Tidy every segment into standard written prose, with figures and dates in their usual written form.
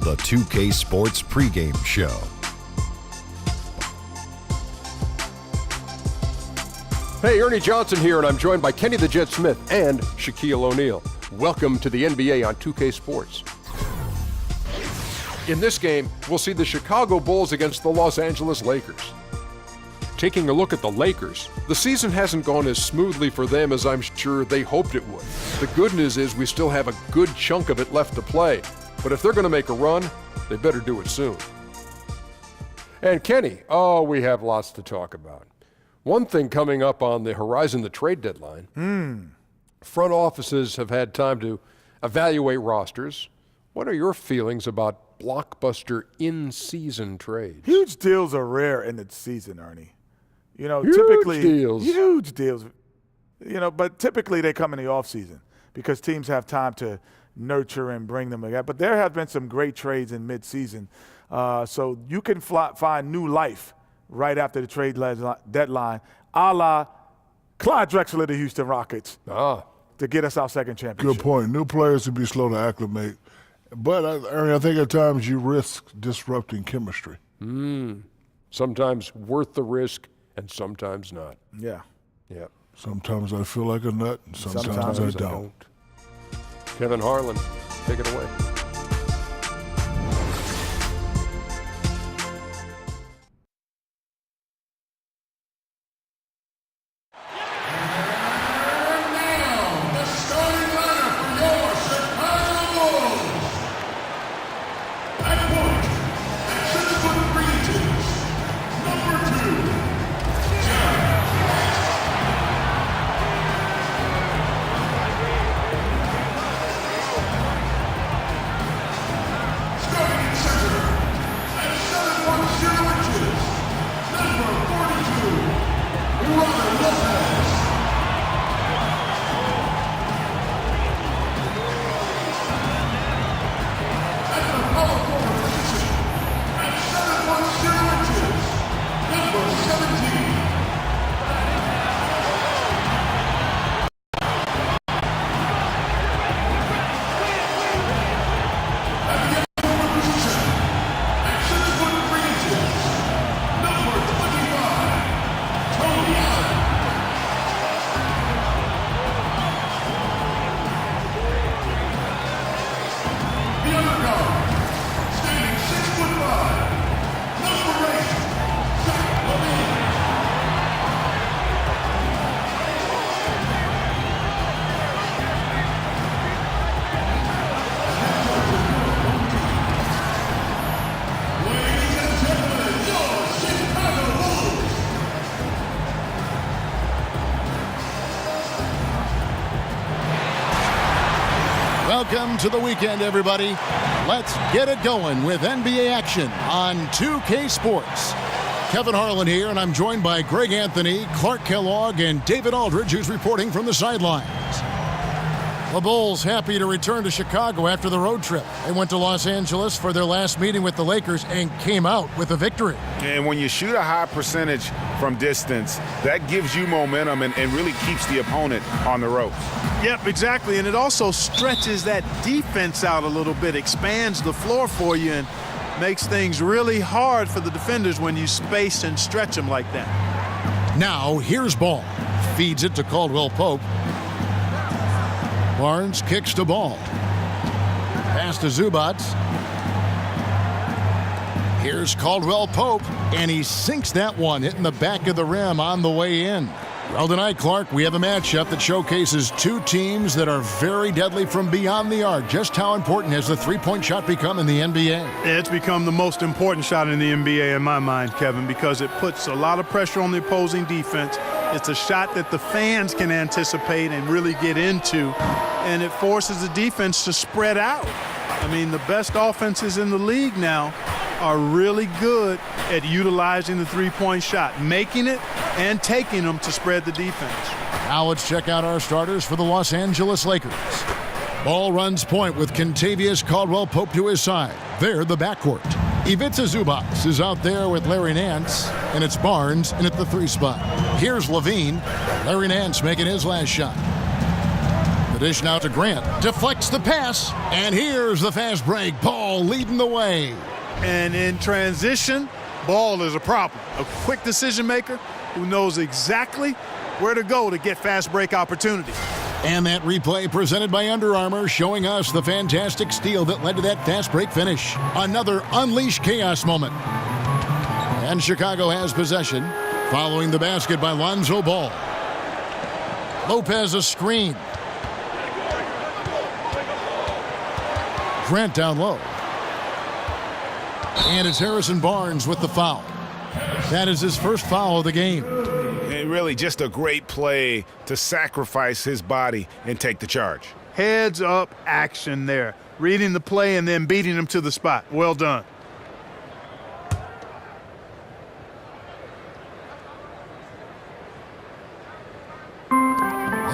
the 2K Sports pregame show. Hey, Ernie Johnson here, and I'm joined by Kenny the Jet Smith and Shaquille O'Neal. Welcome to the NBA on 2K Sports. In this game, we'll see the Chicago Bulls against the Los Angeles Lakers. Taking a look at the Lakers, the season hasn't gone as smoothly for them as I'm sure they hoped it would. The good news is we still have a good chunk of it left to play, but if they're going to make a run, they better do it soon. And Kenny, we have lots to talk about. One thing coming up on the horizon, the trade deadline. Front offices have had time to evaluate rosters. What are your feelings about blockbuster in-season trades? Huge deals are rare in the season, Ernie. You know, huge typically deals. Huge deals. You know, but typically they come in the offseason because teams have time to nurture and bring them together. But there have been some great trades in mid-season. So you can find new life right after the trade deadline, a la Clyde Drexler of the Houston Rockets, to get us our second championship. Good point. New players would be slow to acclimate. But, Ernie, I think at times you risk disrupting chemistry. Sometimes worth the risk and sometimes not. Yeah. Sometimes I feel like a nut and sometimes I don't. Kevin Harlan, take it away. Welcome to the weekend, everybody. Let's get it going with NBA action on 2K Sports. Kevin Harlan here, and I'm joined by Greg Anthony, Clark Kellogg, and David Aldridge, who's reporting from the sidelines. The Bulls happy to return to Chicago after the road trip. They went to Los Angeles for their last meeting with the Lakers and came out with a victory. And when you shoot a high percentage from distance, that gives you momentum and really keeps the opponent on the ropes. Yep, exactly. And it also stretches that defense out a little bit, expands the floor for you, and makes things really hard for the defenders when you space and stretch them like that. Now, here's Ball. Feeds it to Caldwell Pope. Barnes kicks to Ball. Pass to Zubac. Here's Caldwell Pope, and he sinks that one, hitting the back of the rim on the way in. Well, tonight, Clark, we have a matchup that showcases two teams that are very deadly from beyond the arc. Just how important has the three-point shot become in the NBA? It's become the most important shot in the NBA in my mind, Kevin, because it puts a lot of pressure on the opposing defense. It's a shot that the fans can anticipate and really get into, and it forces the defense to spread out. I mean, the best offenses in the league now are really good at utilizing the three-point shot, making it and taking them to spread the defense. Now let's check out our starters for the Los Angeles Lakers. Ball runs point with Kentavious Caldwell-Pope to his side. They're the backcourt. Ivica Zubac is out there with Larry Nance, and it's Barnes in at the three spot. Here's Levine. Larry Nance making his last shot. The dish now to Grant. Deflects the pass. And here's the fast break. Ball leading the way. And in transition, Ball is a problem. A quick decision maker who knows exactly where to go to get fast break opportunities. And that replay presented by Under Armour, showing us the fantastic steal that led to that fast break finish. Another unleashed chaos moment. And Chicago has possession, following the basket by Lonzo Ball. Lopez a screen. Grant down low. And it's Harrison Barnes with the foul. That is his first foul of the game. And really just a great play to sacrifice his body and take the charge. Heads up action there. Reading the play and then beating him to the spot. Well done.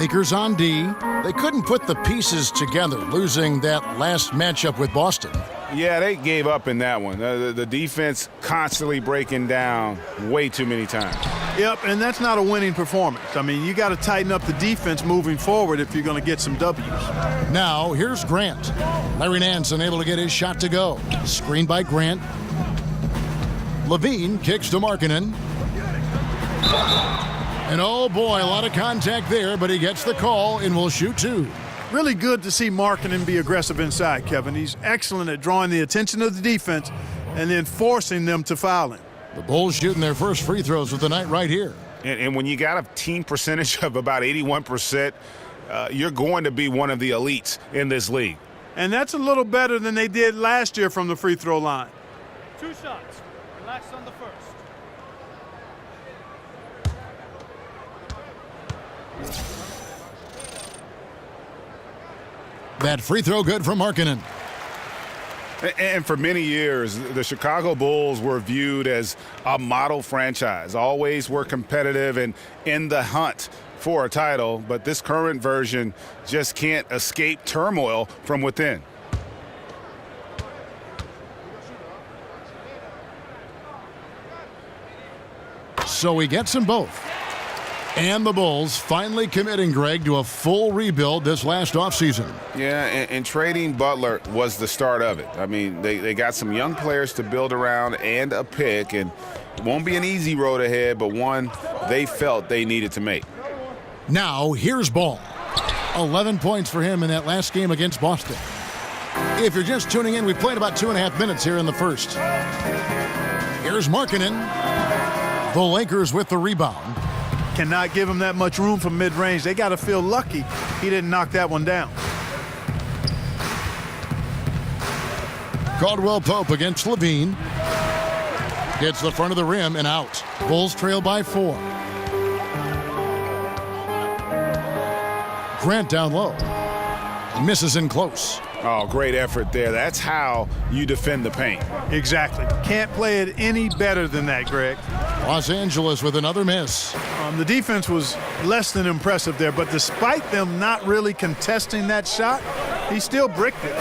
Lakers on D. They couldn't put the pieces together, losing that last matchup with Boston. Yeah, they gave up in that one. The defense constantly breaking down way too many times. Yep, and that's not a winning performance. I mean, you got to tighten up the defense moving forward if you're going to get some W's. Now, here's Grant. Larry Nance unable to get his shot to go. Screened by Grant. Levine kicks to Markkanen. And oh boy, a lot of contact there, but he gets the call and will shoot two. Really good to see Markkanen be aggressive inside, Kevin. He's excellent at drawing the attention of the defense and then forcing them to foul him. The Bulls shooting their first free throws of the night right here. And when you got a team percentage of about 81%, you're going to be one of the elites in this league. And that's a little better than they did last year from the free throw line. 2 shots. Relax on the first. That free throw good from Markkanen. And for many years, the Chicago Bulls were viewed as a model franchise, always were competitive and in the hunt for a title, but this current version just can't escape turmoil from within. So he gets them both. And the Bulls finally committing, Greg, to a full rebuild this last offseason. Yeah, and trading Butler was the start of it. I mean, they got some young players to build around and a pick, and it won't be an easy road ahead, but one they felt they needed to make. Now, here's Ball. 11 points for him in that last game against Boston. If you're just tuning in, we played about 2.5 minutes here in the first. Here's Markkanen. The Lakers with the rebound. Cannot give him that much room from mid-range. They got to feel lucky he didn't knock that one down. Caldwell Pope against Levine. Hits the front of the rim and out. Bulls trail by 4. Grant down low. Misses in close. Oh, great effort there. That's how you defend the paint. Exactly. Can't play it any better than that, Greg. Los Angeles with another miss. The defense was less than impressive there, but despite them not really contesting that shot, he still bricked it.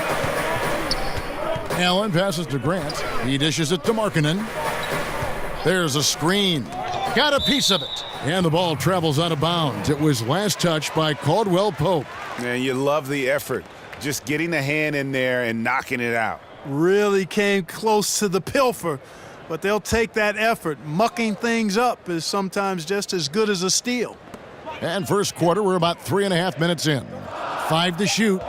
Allen passes to Grant. He dishes it to Markkanen. There's a screen. Got a piece of it. And the ball travels out of bounds. It was last touched by Caldwell Pope. And you love the effort. Just getting the hand in there and knocking it out. Really came close to the pilfer, but they'll take that effort. Mucking things up is sometimes just as good as a steal. And first quarter, we're about 3.5 minutes in. 5 to shoot.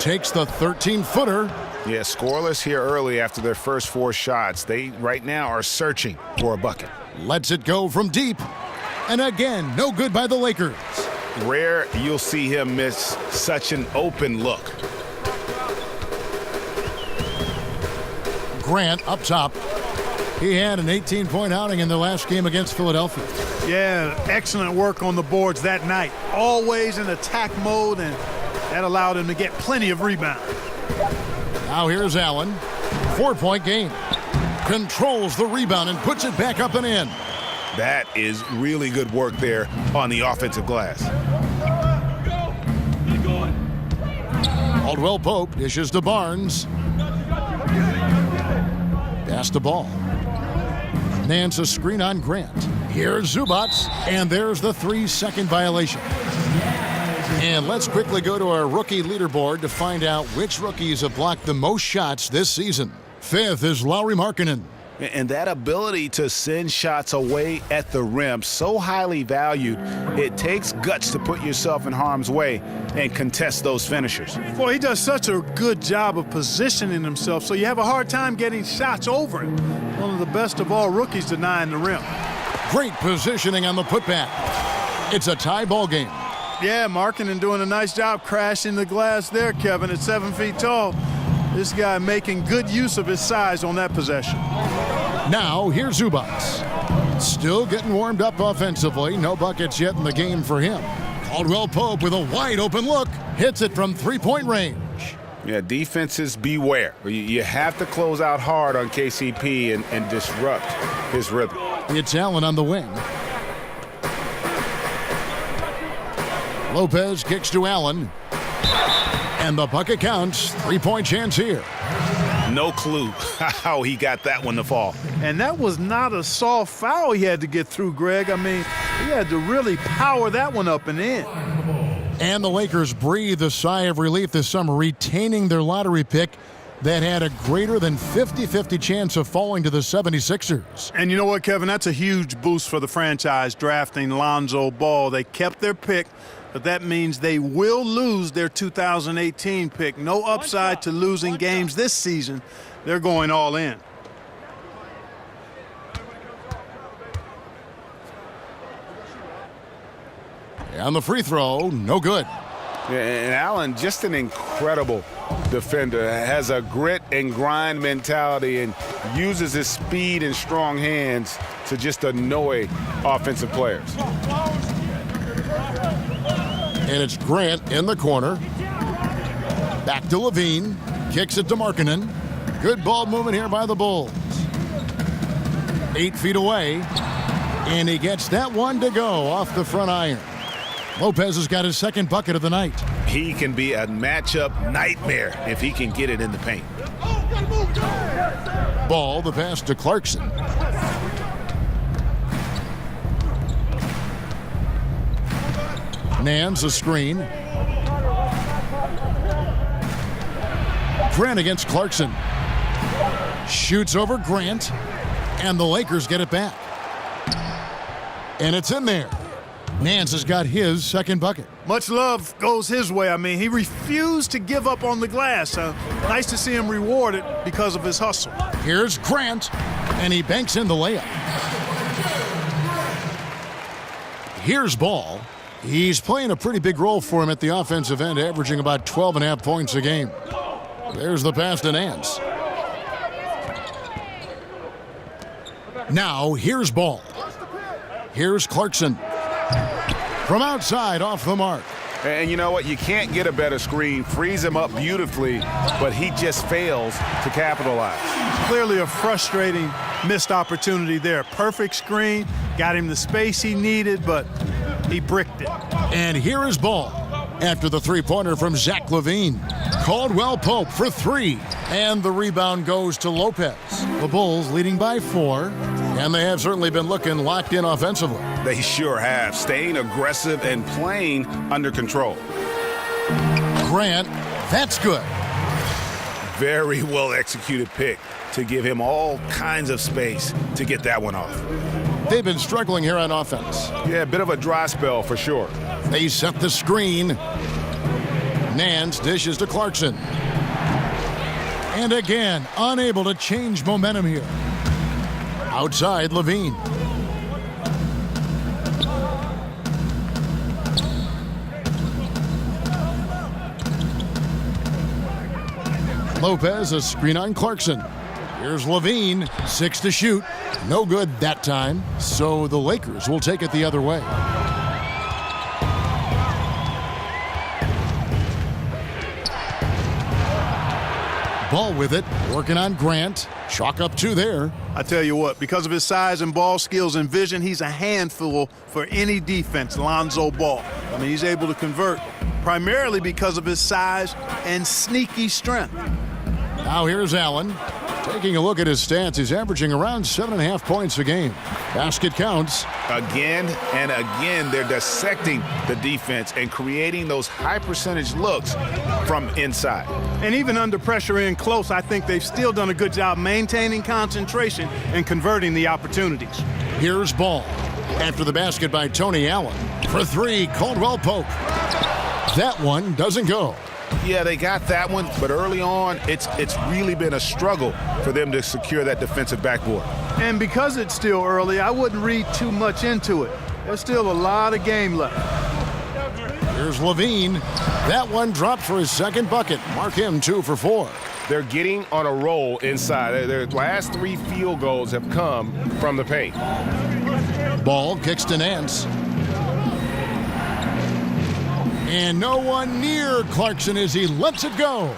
Takes the 13-footer. Yeah, scoreless here early after their first 4 shots. They right now are searching for a bucket. Lets it go from deep. And again, no good by the Lakers. Rare you'll see him miss such an open look. Grant up top. He had an 18-point outing in the last game against Philadelphia. Yeah, excellent work on the boards that night. Always in attack mode, and that allowed him to get plenty of rebounds. Now here's Allen. 4-point game. Controls the rebound and puts it back up and in. That is really good work there on the offensive glass. Caldwell Pope dishes to Barnes. Pass the ball. Nance a screen on Grant. Here's Zubats, and there's the 3-second violation. And let's quickly go to our rookie leaderboard to find out which rookies have blocked the most shots this season. 5th is Lauri Markkanen. And that ability to send shots away at the rim, so highly valued, it takes guts to put yourself in harm's way and contest those finishers. Boy, he does such a good job of positioning himself, so you have a hard time getting shots over him. One of the best of all rookies denying the rim. Great positioning on the putback. It's a tie ball game. Yeah, Markkanen doing a nice job crashing the glass there, Kevin, at 7 feet tall. This guy making good use of his size on that possession. Now, here's Zubac. Still getting warmed up offensively. No buckets yet in the game for him. Caldwell Pope with a wide open look. Hits it from three-point range. Yeah, defenses beware. You have to close out hard on KCP and disrupt his rhythm. It's Allen on the wing. Lopez kicks to Allen. And the bucket counts. Three-point chance here. No clue how he got that one to fall. And that was not a soft foul he had to get through, Greg. I mean, he had to really power that one up and in. And the Lakers breathe a sigh of relief this summer, retaining their lottery pick that had a greater than 50-50 chance of falling to the 76ers. And you know what, Kevin? That's a huge boost for the franchise drafting Lonzo Ball. They kept their pick, but that means they will lose their 2018 pick. No upside to losing games this season. They're going all in. On the free throw, no good. And Allen, just an incredible defender, has a grit and grind mentality and uses his speed and strong hands to just annoy offensive players. And it's Grant in the corner. Back to Levine. Kicks it to Markkanen. Good ball movement here by the Bulls. 8 feet away. And he gets that one to go off the front iron. Lopez has got his second bucket of the night. He can be a matchup nightmare if he can get it in the paint. Ball, the pass to Clarkson. Nance a screen. Grant against Clarkson. Shoots over Grant. And the Lakers get it back. And it's in there. Nance has got his second bucket. Much love goes his way. I mean, he refused to give up on the glass. Nice to see him rewarded because of his hustle. Here's Grant, and he banks in the layup. Here's Ball. He's playing a pretty big role for him at the offensive end, averaging about 12.5 points a game. There's the pass to Nance. Now, here's Ball. Here's Clarkson. From outside, off the mark. And you know what? You can't get a better screen. Frees him up beautifully, but he just fails to capitalize. Clearly a frustrating missed opportunity there. Perfect screen, got him the space he needed, but he bricked it. And here is Ball after the three-pointer from Zach LaVine. Caldwell Pope for three. And the rebound goes to Lopez. The Bulls leading by 4, and they have certainly been looking locked in offensively. They sure have, staying aggressive and playing under control. Grant, that's good. Very well executed pick to give him all kinds of space to get that one off. They've been struggling here on offense. Yeah, a bit of a dry spell for sure. They set the screen. Nance dishes to Clarkson. And again, unable to change momentum here. Outside, Levine. Lopez, a screen on Clarkson. Here's Levine, 6 to shoot. No good that time, so the Lakers will take it the other way. Ball with it, working on Grant. Chalk up 2 there. I tell you what, because of his size and ball skills and vision, he's a handful for any defense, Lonzo Ball. I mean, he's able to convert primarily because of his size and sneaky strength. Now here's Allen. Taking a look at his stats, he's averaging around 7.5 points a game. Basket counts. Again and again, they're dissecting the defense and creating those high percentage looks from inside. And even under pressure in close, I think they've still done a good job maintaining concentration and converting the opportunities. Here's Ball. After the basket by Tony Allen. For three, Caldwell Pope. That one doesn't go. Yeah, they got that one, but early on, it's really been a struggle for them to secure that defensive backboard. And because it's still early, I wouldn't read too much into it. There's still a lot of game left. Here's Levine. That one dropped for his second bucket. Mark him 2 for 4. They're getting on a roll inside. Their last 3 field goals have come from the paint. Ball kicks to Nance. And no one near Clarkson as he lets it go.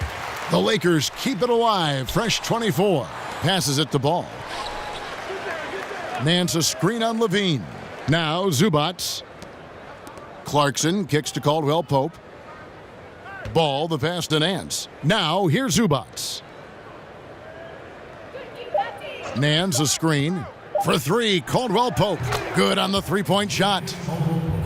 The Lakers keep it alive. Fresh 24. Passes it to Ball. Nance a screen on Levine. Now Zubats. Clarkson kicks to Caldwell Pope. Ball, the pass to Nance. Now here's Zubats. Nance a screen. For three, Caldwell Pope. Good on the three-point shot.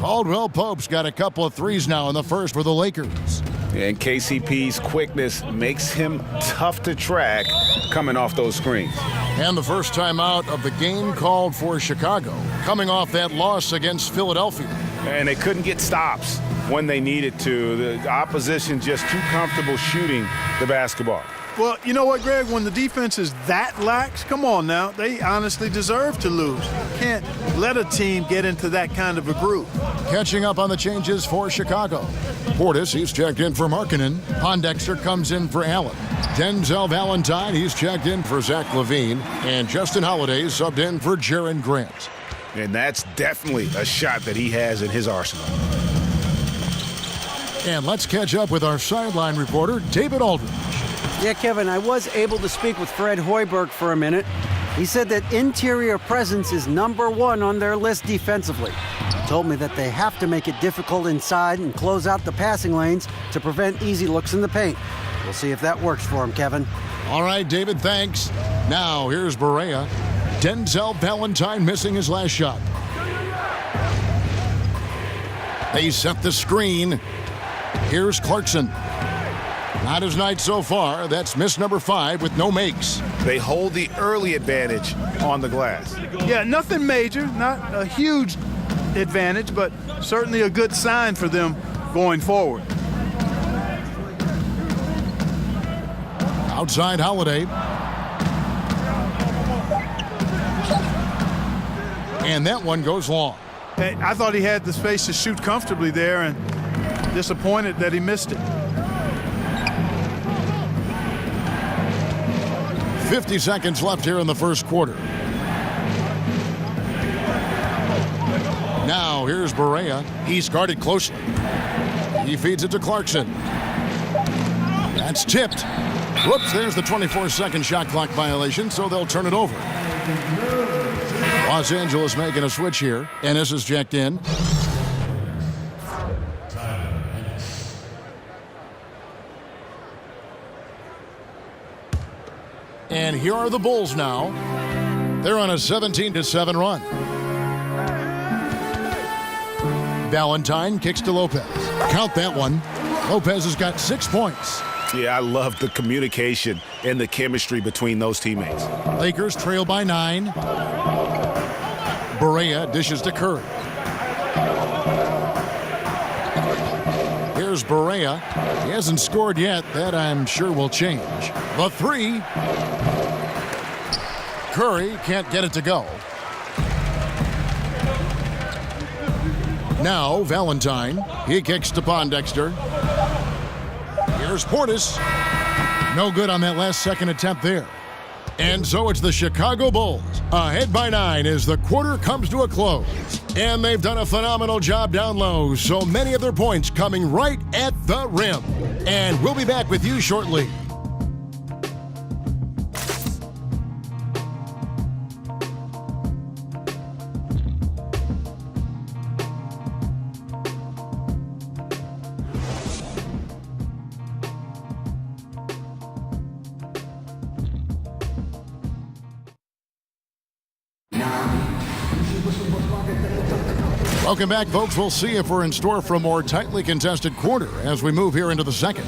Caldwell Pope's got a couple of threes now in the first for the Lakers. And KCP's quickness makes him tough to track coming off those screens. And the first time out of the game called for Chicago, coming off that loss against Philadelphia. And they couldn't get stops when they needed to. The opposition just too comfortable shooting the basketball. Well, you know what, Greg? When the defense is that lax, come on now, they honestly deserve to lose. Can't let a team get into that kind of a groove. Catching up on the changes for Chicago. Portis, he's checked in for Markkanen. Pondexter comes in for Allen. Denzel Valentine, he's checked in for Zach LaVine. And Justin Holiday subbed in for Jaren Grant. And that's definitely a shot that he has in his arsenal. And let's catch up with our sideline reporter, David Aldridge. Yeah, Kevin, I was able to speak with Fred Hoiberg for a minute. He said that interior presence is #1 on their list defensively. He told me that they have to make it difficult inside and close out the passing lanes to prevent easy looks in the paint. We'll see if that works for him, Kevin. All right, David, thanks. Now, here's Barea. Denzel Valentine missing his last shot. They set the screen. Here's Clarkson. Not his night so far. That's miss number 5 with no makes. They hold the early advantage on the glass. Yeah, nothing major, not a huge advantage, but certainly a good sign for them going forward. Outside Holiday. And that one goes long. Hey, I thought he had the space to shoot comfortably there, and disappointed that he missed it. 50 seconds left here in the first quarter. Now here's Barea. He's guarded closely. He feeds it to Clarkson. That's tipped. Whoops, there's the 24-second shot clock violation, so they'll turn it over. Los Angeles making a switch here. Ennis is checked in. And here are the Bulls now. They're on a 17-7 run. Valentine kicks to Lopez. Count that one. Lopez has got 6 points. Yeah, I love the communication and the chemistry between those teammates. Lakers trail by 9. Barea dishes to Curry. Here's Barea. He hasn't scored yet. That I'm sure will change. The 3. Curry can't get it to go. Now Valentine. He kicks to Pondexter. Here's Portis. No good on that last second attempt there. And so it's the Chicago Bulls ahead by 9 as the quarter comes to a close. And they've done a phenomenal job down low, so many of their points coming right at the rim. And we'll be back with you shortly. Welcome back, folks. We'll see if we're in store for a more tightly contested quarter as we move here into the second.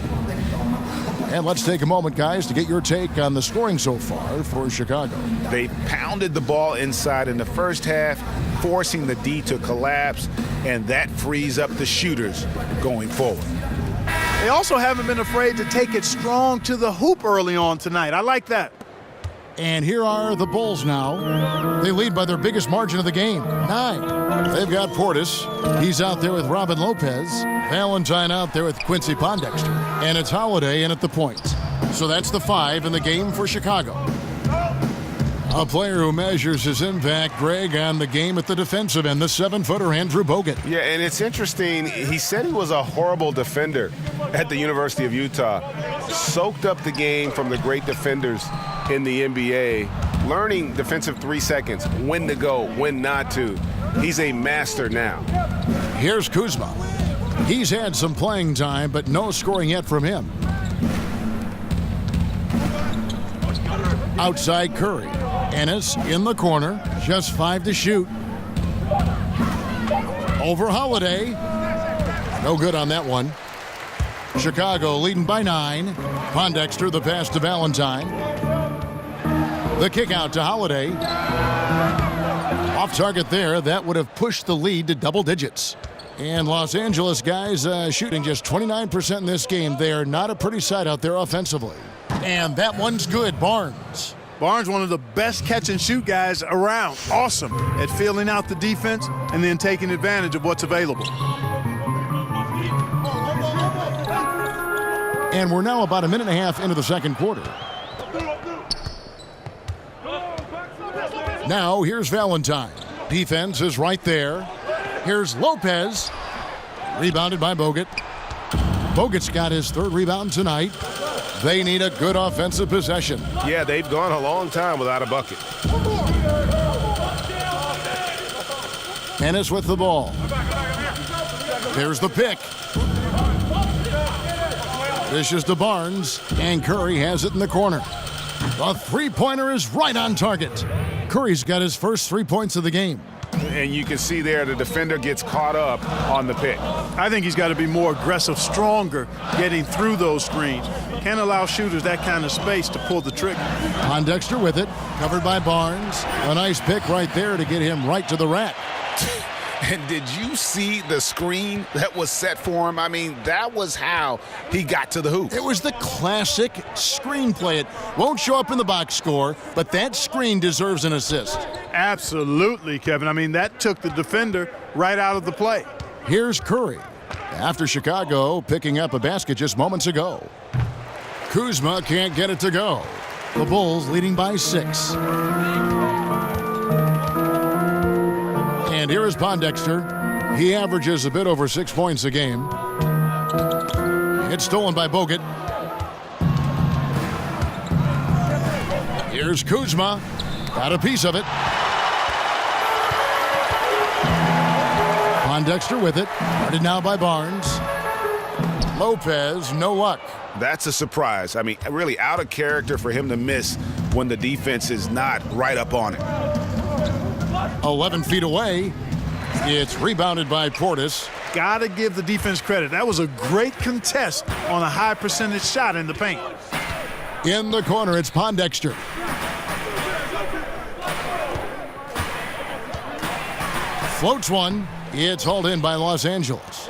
And let's take a moment, guys, to get your take on the scoring so far for Chicago. They pounded the ball inside in the first half, forcing the D to collapse, and that frees up the shooters going forward. They also haven't been afraid to take it strong to the hoop early on tonight. I like that. And here are the Bulls now. They lead by their biggest margin of the game, 9. They've got Portis. He's out there with Robin Lopez. Valentine out there with Quincy Pondexter. And it's Holiday in at the point. So that's the 5 in the game for Chicago. A player who measures his impact, Greg, on the game at the defensive end, the 7-footer Andrew Bogut. Yeah, and it's interesting. He said he was a horrible defender at the University of Utah. Soaked up the game from the great defenders in the NBA, learning defensive 3 seconds, when to go, when not to. He's a master now. Here's Kuzma. He's had some playing time, but no scoring yet from him. Outside Curry. Ennis in the corner, just 5 to shoot. Over Holiday. No good on that one. Chicago leading by 9. Pondexter, the pass to Valentine. The kick out to Holiday. Off target there. That would have pushed the lead to double digits. And Los Angeles guys shooting just 29% in this game. They are not a pretty sight out there offensively. And that one's good. Barnes. Barnes, one of the best catch-and-shoot guys around. Awesome at filling out the defense and then taking advantage of what's available. And we're now about a minute and a half into the second quarter. Now here's Valentine. Defense is right there. Here's Lopez. Rebounded by Bogut. Bogut's got his 3rd rebound tonight. They need a good offensive possession. Yeah, they've gone a long time without a bucket. Ennis with the ball. There's the pick. Dishes to Barnes, and Curry has it in the corner. The three-pointer is right on target. Curry's got his first 3 points of the game. And you can see there the defender gets caught up on the pick. I think he's got to be more aggressive, stronger, getting through those screens. Can't allow shooters that kind of space to pull the trigger. Pondexter with it, covered by Barnes. A nice pick right there to get him right to the rack. And did you see the screen that was set for him? I mean, that was how he got to the hoop. It was the classic screen play. It won't show up in the box score, but that screen deserves an assist. Absolutely, Kevin. I mean, that took the defender right out of the play. Here's Curry. After Chicago picking up a basket just moments ago. Kuzma can't get it to go. The Bulls leading by 6. And here is Pondexter. He averages a bit over 6 points a game. It's stolen by Bogut. Here's Kuzma. Got a piece of it. Pondexter with it. Guarded now by Barnes. Lopez, no luck. That's a surprise. I mean, really out of character for him to miss when the defense is not right up on it. 11 feet away. It's rebounded by Portis. Got to give the defense credit. That was a great contest on a high percentage shot in the paint. In the corner, it's Pondexter. Floats one. It's hauled in by Los Angeles.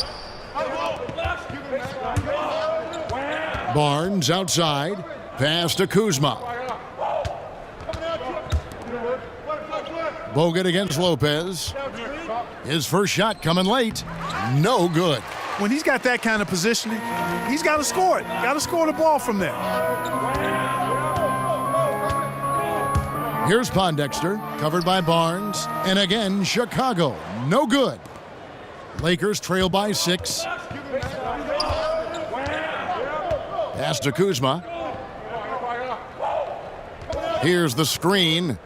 Barnes outside. Pass to Kuzma. Bogut against Lopez. His first shot coming late. No good. When he's got that kind of positioning, he's got to score it. Got to score the ball from there. Here's Pondexter, covered by Barnes. And again, Chicago. No good. Lakers trail by 6. Pass to Kuzma. Here's the screen.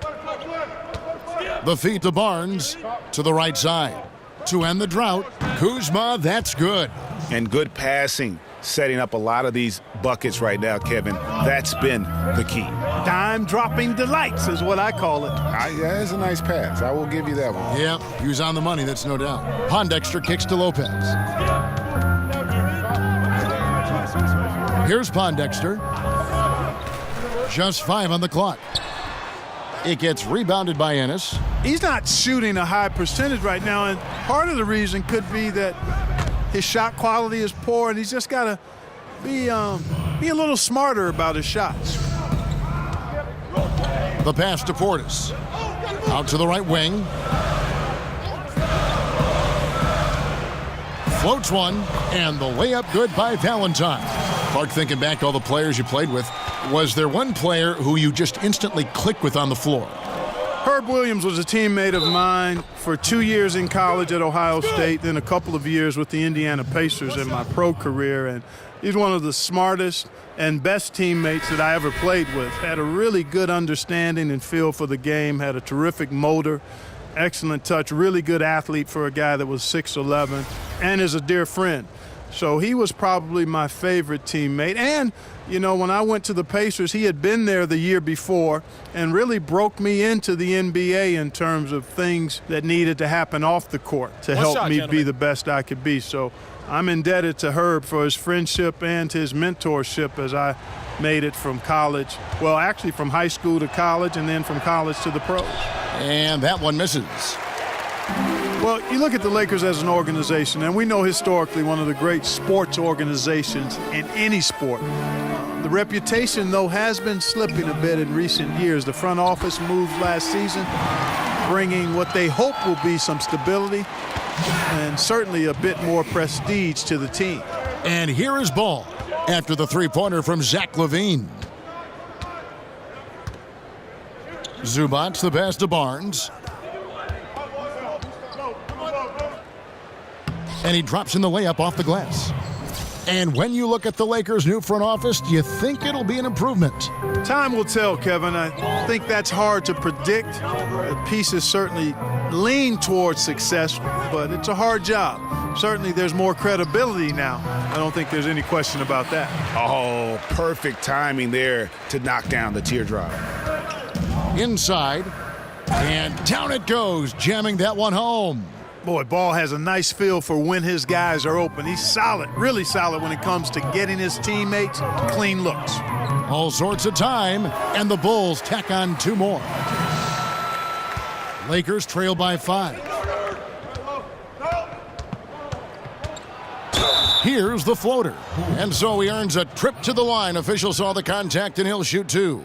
The feed to Barnes to the right side. To end the drought, Kuzma, that's good. And good passing. setting up a lot of these buckets right now, Kevin. That's been the key. Dime-dropping delights is what I call it. Yeah, it's a nice pass. I will give you that one. Yeah, he was on the money, that's no doubt. Pondexter kicks to Lopez. Here's Pondexter. Just 5 on the clock. It gets rebounded by Ennis. He's not shooting a high percentage right now, and part of the reason could be that his shot quality is poor, and he's just got to be a little smarter about his shots. The pass to Portis. Out to the right wing. Floats one, and the layup good by Valentine. Clark, thinking back to all the players you played with, was there one player who you just instantly clicked with on the floor? Herb Williams was a teammate of mine for 2 years in college at Ohio State, then a couple of years with the Indiana Pacers in my pro career, and he's one of the smartest and best teammates that I ever played with. Had a really good understanding and feel for the game, had a terrific motor, excellent touch, really good athlete for a guy that was 6'11", and is a dear friend. So he was probably my favorite teammate. And, you know, when I went to the Pacers, he had been there the year before and really broke me into the NBA in terms of things that needed to happen off the court to help me be the best I could be. So I'm indebted to Herb for his friendship and his mentorship as I made it from college. Well, actually from high school to college and then from college to the pros. And that one misses. Well, you look at the Lakers as an organization, and we know historically one of the great sports organizations in any sport. The reputation, though, has been slipping a bit in recent years. The front office moved last season, bringing what they hope will be some stability and certainly a bit more prestige to the team. And here is Ball after the three-pointer from Zach LaVine. Zubac's the pass to Barnes. And he drops in the layup off the glass. And when you look at the Lakers' new front office, do you think it'll be an improvement? Time will tell, Kevin. I think that's hard to predict. The pieces certainly lean towards success, but it's a hard job. Certainly there's more credibility now. I don't think there's any question about that. Oh, perfect timing there to knock down the teardrop. Inside, and down it goes, jamming that one home. Boy, Ball has a nice feel for when his guys are open. He's solid, really solid when it comes to getting his teammates clean looks. All sorts of time, and the Bulls tack on 2 more. Lakers trail by 5. Here's the floater. And so he earns a trip to the line. Officials saw the contact, and he'll shoot 2.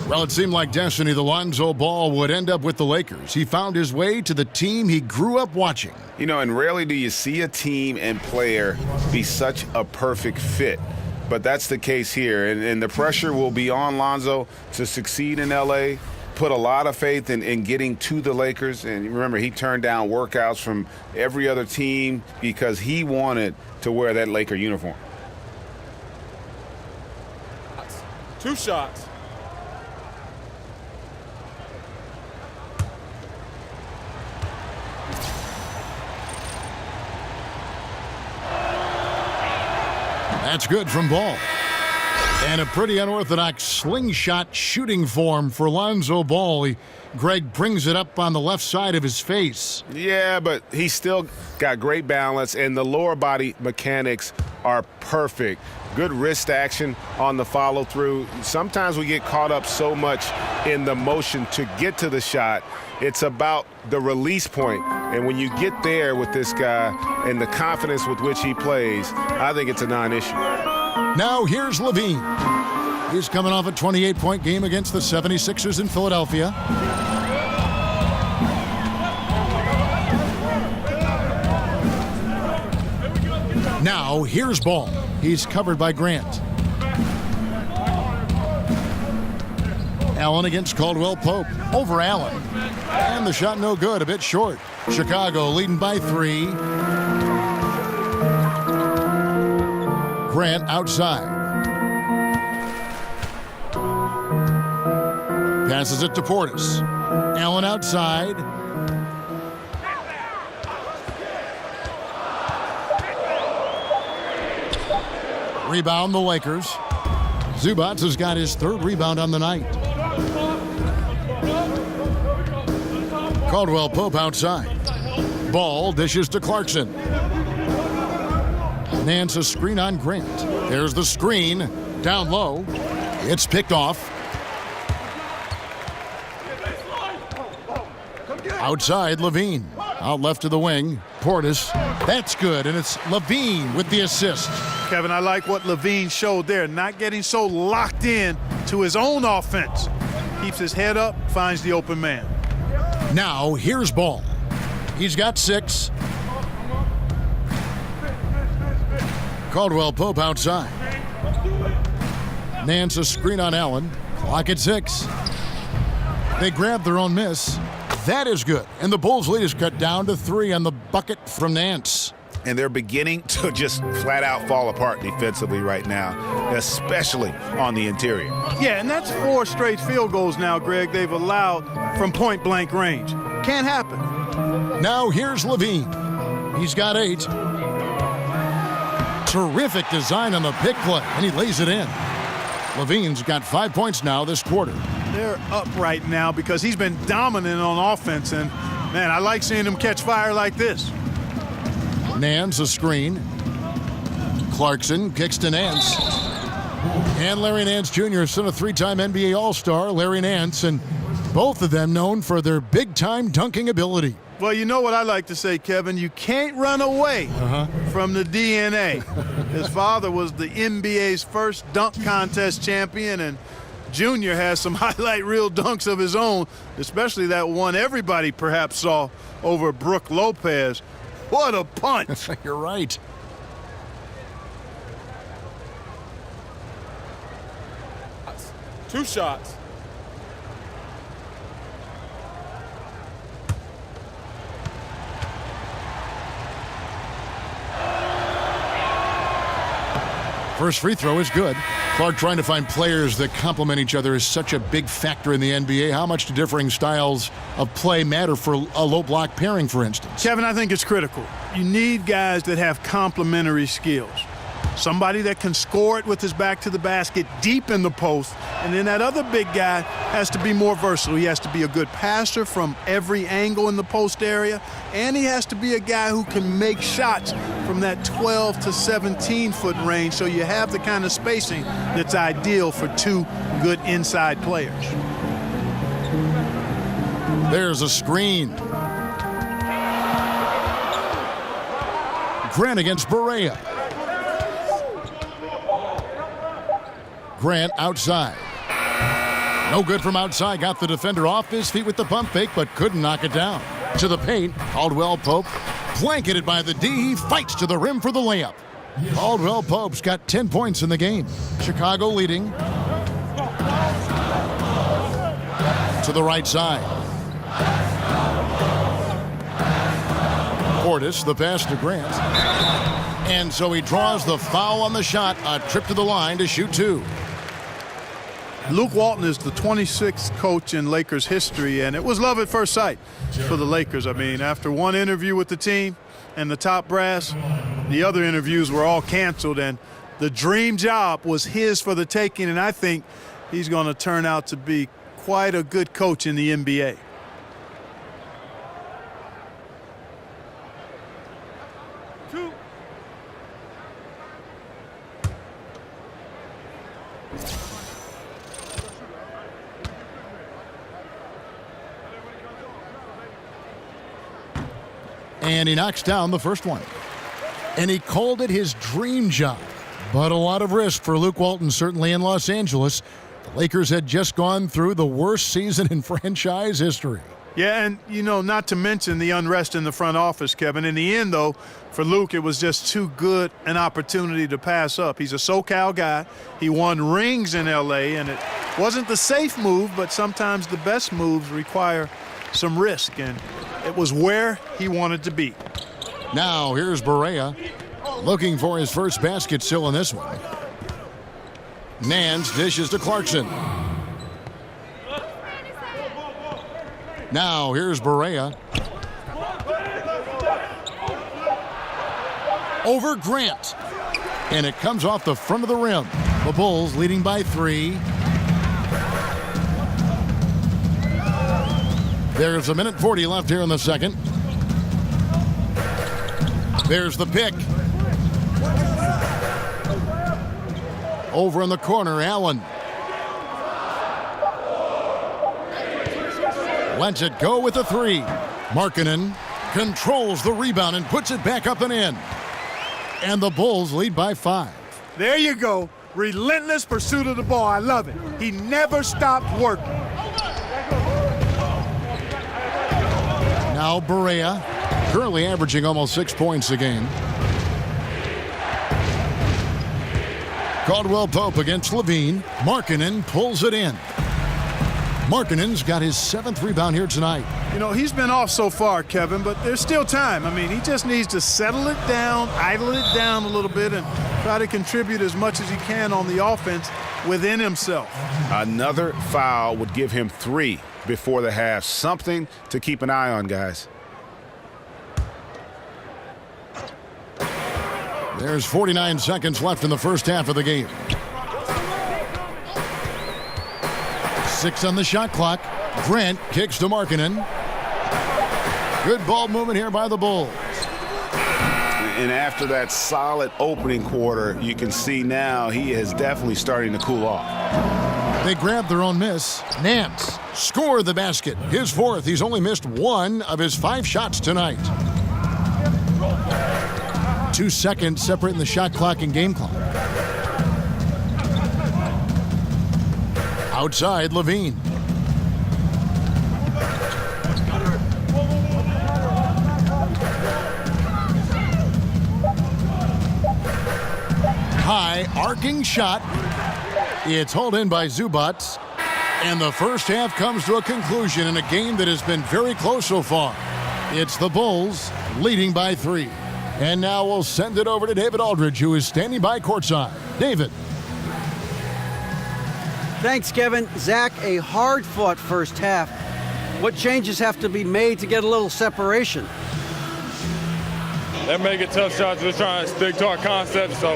Well, it seemed like destiny. The Lonzo Ball would end up with the Lakers. He found his way to the team he grew up watching. You know, and rarely do you see a team and player be such a perfect fit. But that's the case here. And the pressure will be on Lonzo to succeed in L.A., put a lot of faith in getting to the Lakers. And remember, he turned down workouts from every other team because he wanted to wear that Laker uniform. 2 shots. That's good from Ball. And a pretty unorthodox slingshot shooting form for Lonzo Ball. Greg brings it up on the left side of his face. Yeah, but he's still got great balance, and the lower body mechanics are perfect. Good wrist action on the follow-through. Sometimes we get caught up so much in the motion to get to the shot. It's about the release point. And when you get there with this guy and the confidence with which he plays, I think it's a non-issue. Now here's LaVine. He's coming off a 28-point game against the 76ers in Philadelphia. Now here's Ball. He's covered by Grant. Allen against Caldwell Pope. Over Allen. And the shot no good, a bit short. Chicago leading by 3. Grant outside. Passes it to Portis. Allen outside. Rebound the Lakers. Zubats has got his 3rd rebound on the night. Caldwell Pope outside. Ball dishes to Clarkson. Nance a screen on Grant. There's the screen. Down low. It's picked off. Outside, Levine. Out left to the wing. Portis. That's good, and it's Levine with the assist. Kevin, I like what Levine showed there, not getting so locked in to his own offense. Keeps his head up, finds the open man. Now, here's Ball. He's got 6. Caldwell Pope outside. Nance a screen on Allen. Clock at 6. They grab their own miss. That is good. And the Bulls' lead is cut down to 3 on the bucket from Nance. And they're beginning to just flat out fall apart defensively right now, especially on the interior. Yeah, and that's 4 straight field goals now, Greg, they've allowed from point-blank range. Can't happen. Now here's Levine. He's got 8. Terrific design on the pick play, and he lays it in. Levine's got 5 points now this quarter. They're up right now because he's been dominant on offense, and, man, I like seeing him catch fire like this. Nance a screen. Clarkson kicks to Nance. And Larry Nance Jr. is still a 3-time NBA All-Star, Larry Nance, and both of them known for their big-time dunking ability. Well, you know what I like to say, Kevin? You can't run away from the DNA. His father was the NBA's first dunk contest champion, and Junior has some highlight reel dunks of his own, especially that one everybody perhaps saw over Brook Lopez. What a punch. You're right. Two shots. First free throw is good. Clark trying to find players that complement each other is such a big factor in the NBA. How much do differing styles of play matter for a low block pairing, for instance? Kevin, I think it's critical. You need guys that have complementary skills. Somebody that can score it with his back to the basket deep in the post. And then that other big guy has to be more versatile. He has to be a good passer from every angle in the post area. And he has to be a guy who can make shots from that 12 to 17-foot range, so you have the kind of spacing that's ideal for 2 good inside players. There's a screen. Grant against Barea. Grant outside. No good from outside. Got the defender off his feet with the pump fake, but couldn't knock it down. To the paint, Caldwell Pope. Blanketed by the D. He fights to the rim for the layup. Caldwell Pope's got 10 points in the game. Chicago leading. To the right side. Portis, the pass to Grant. And so he draws the foul on the shot. A trip to the line to shoot 2. Luke Walton is the 26th coach in Lakers history, and it was love at first sight for the Lakers. I mean, after one interview with the team and the top brass, the other interviews were all canceled, and the dream job was his for the taking, and I think he's going to turn out to be quite a good coach in the NBA. And he knocks down the first one. And he called it his dream job. But a lot of risk for Luke Walton, certainly in Los Angeles. The Lakers had just gone through the worst season in franchise history. Yeah, and, you know, not to mention the unrest in the front office, Kevin. In the end, though, for Luke, it was just too good an opportunity to pass up. He's a SoCal guy. He won rings in L.A., and it wasn't the safe move, but sometimes the best moves require some risk, and it was where he wanted to be. Now here's Barea looking for his first basket still in this one. Nance dishes to Clarkson. Now here's Barea. Over Grant. and it comes off the front of the rim. The Bulls leading by 3. There's a minute 40 left here in the second. There's the pick. Over in the corner, Allen. Lets it go with a 3. Markkanen controls the rebound and puts it back up and in. And the Bulls lead by 5. There you go. Relentless pursuit of the ball. I love it. He never stopped working. Now Barea, currently averaging almost 6 points a game. Caldwell Pope against Levine. Markkanen pulls it in. Markkanen's got his 7th rebound here tonight. You know, he's been off so far, Kevin, but there's still time. I mean, he just needs to settle it down, idle it down a little bit, and try to contribute as much as he can on the offense within himself. Another foul would give him 3 before the half. Something to keep an eye on, guys. There's 49 seconds left in the first half of the game. 6 on the shot clock. Grant kicks to Markkanen. Good ball movement here by the Bulls. And after that solid opening quarter, you can see now he is definitely starting to cool off. They grab their own miss. Nance scored the basket. His 4th. He's only missed 1 of his 5 shots tonight. 2 seconds separating the shot clock and game clock. Outside, Levine. High arcing shot. It's hauled in by Zubats. And the first half comes to a conclusion in a game that has been very close so far. It's the Bulls leading by 3. And now we'll send it over to David Aldridge, who is standing by courtside. David. Thanks, Kevin. Zach, a hard-fought first half. What changes have to be made to get a little separation? They're making tough shots. We're trying to stick to our concept, so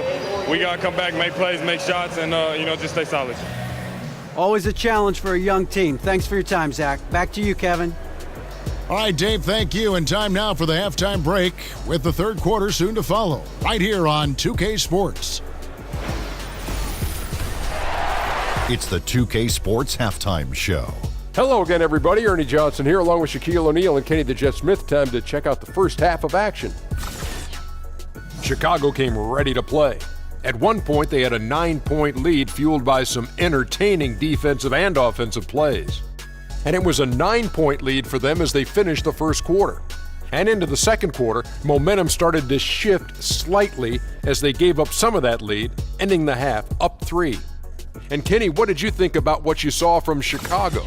we got to come back, make plays, make shots, and, just stay solid. Always a challenge for a young team. Thanks for your time, Zach. Back to you, Kevin. All right, Dave, thank you. And time now for the halftime break with the third quarter soon to follow right here on 2K Sports. It's the 2K Sports Halftime Show. Hello again, everybody. Ernie Johnson here, along with Shaquille O'Neal and Kenny the Jet Smith. Time to check out the first half of action. Chicago came ready to play. At one point, they had a 9-point lead fueled by some entertaining defensive and offensive plays. And it was a 9-point lead for them as they finished the first quarter. And into the second quarter, momentum started to shift slightly as they gave up some of that lead, ending the half up 3. And Kenny, what did you think about what you saw from Chicago?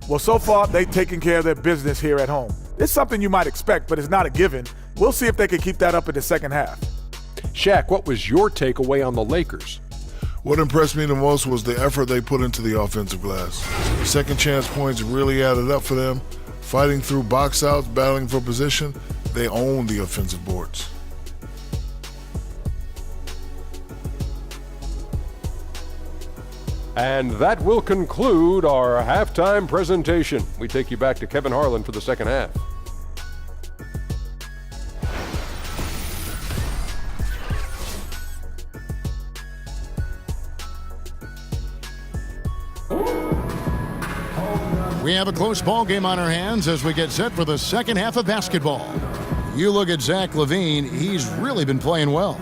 Well, so far, they've taken care of their business here at home. It's something you might expect, but it's not a given. We'll see if they can keep that up in the second half. Shaq, what was your takeaway on the Lakers? What impressed me the most was the effort they put into the offensive glass. Second chance points really added up for them. Fighting through box outs, battling for position, they owned the offensive boards. And that will conclude our halftime presentation. We take you back to Kevin Harlan for the second half. We have a close ball game on our hands as we get set for the second half of basketball. You look at Zach LaVine, he's really been playing well.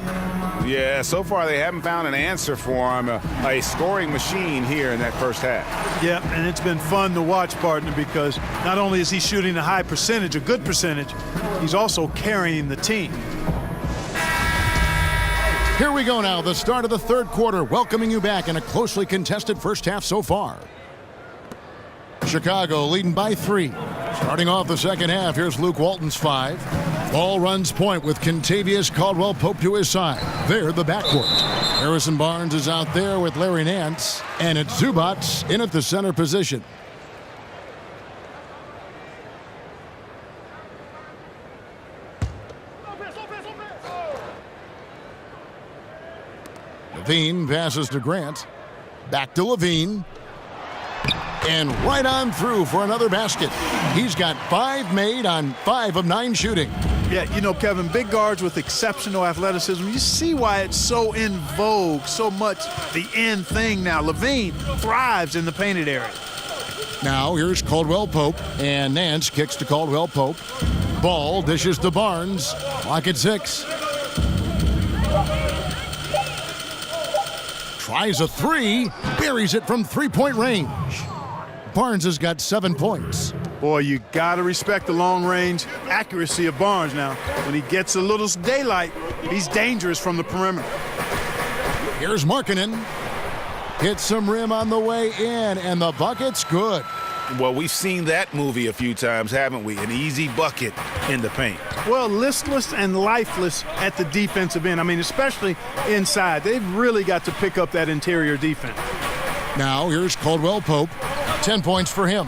Yeah, so far they haven't found an answer for him, a scoring machine here in that first half. Yeah, and it's been fun to watch, partner, because not only is he shooting a high percentage, a good percentage, he's also carrying the team. Here we go now, the start of the third quarter, welcoming you back in a closely contested first half so far. Chicago leading by 3. Starting off the second half, here's Luke Walton's 5. Ball runs point with Kentavious Caldwell-Pope to his side. They're the backcourt. Harrison Barnes is out there with Larry Nance, and it's Zubats in at the center position. Levine passes to Grant. Back to Levine. And right on through for another basket. He's got 5 made on 5 of 9 shooting. Yeah, you know, Kevin, big guards with exceptional athleticism, you see why it's so in vogue, so much the in thing now. Levine thrives in the painted area. Now here's Caldwell Pope, and Nance kicks to Caldwell Pope. Ball dishes to Barnes. Clock at 6. Tries a 3, buries it from 3-point range. Barnes has got 7 points. Boy, you got to respect the long-range accuracy of Barnes now. When he gets a little daylight, he's dangerous from the perimeter. Here's Markkanen. Hits some rim on the way in, and the bucket's good. Well, we've seen that movie a few times, haven't we? An easy bucket in the paint. Well, listless and lifeless at the defensive end. I mean, especially inside. They've really got to pick up that interior defense. Now here's Caldwell Pope. 10 points for him.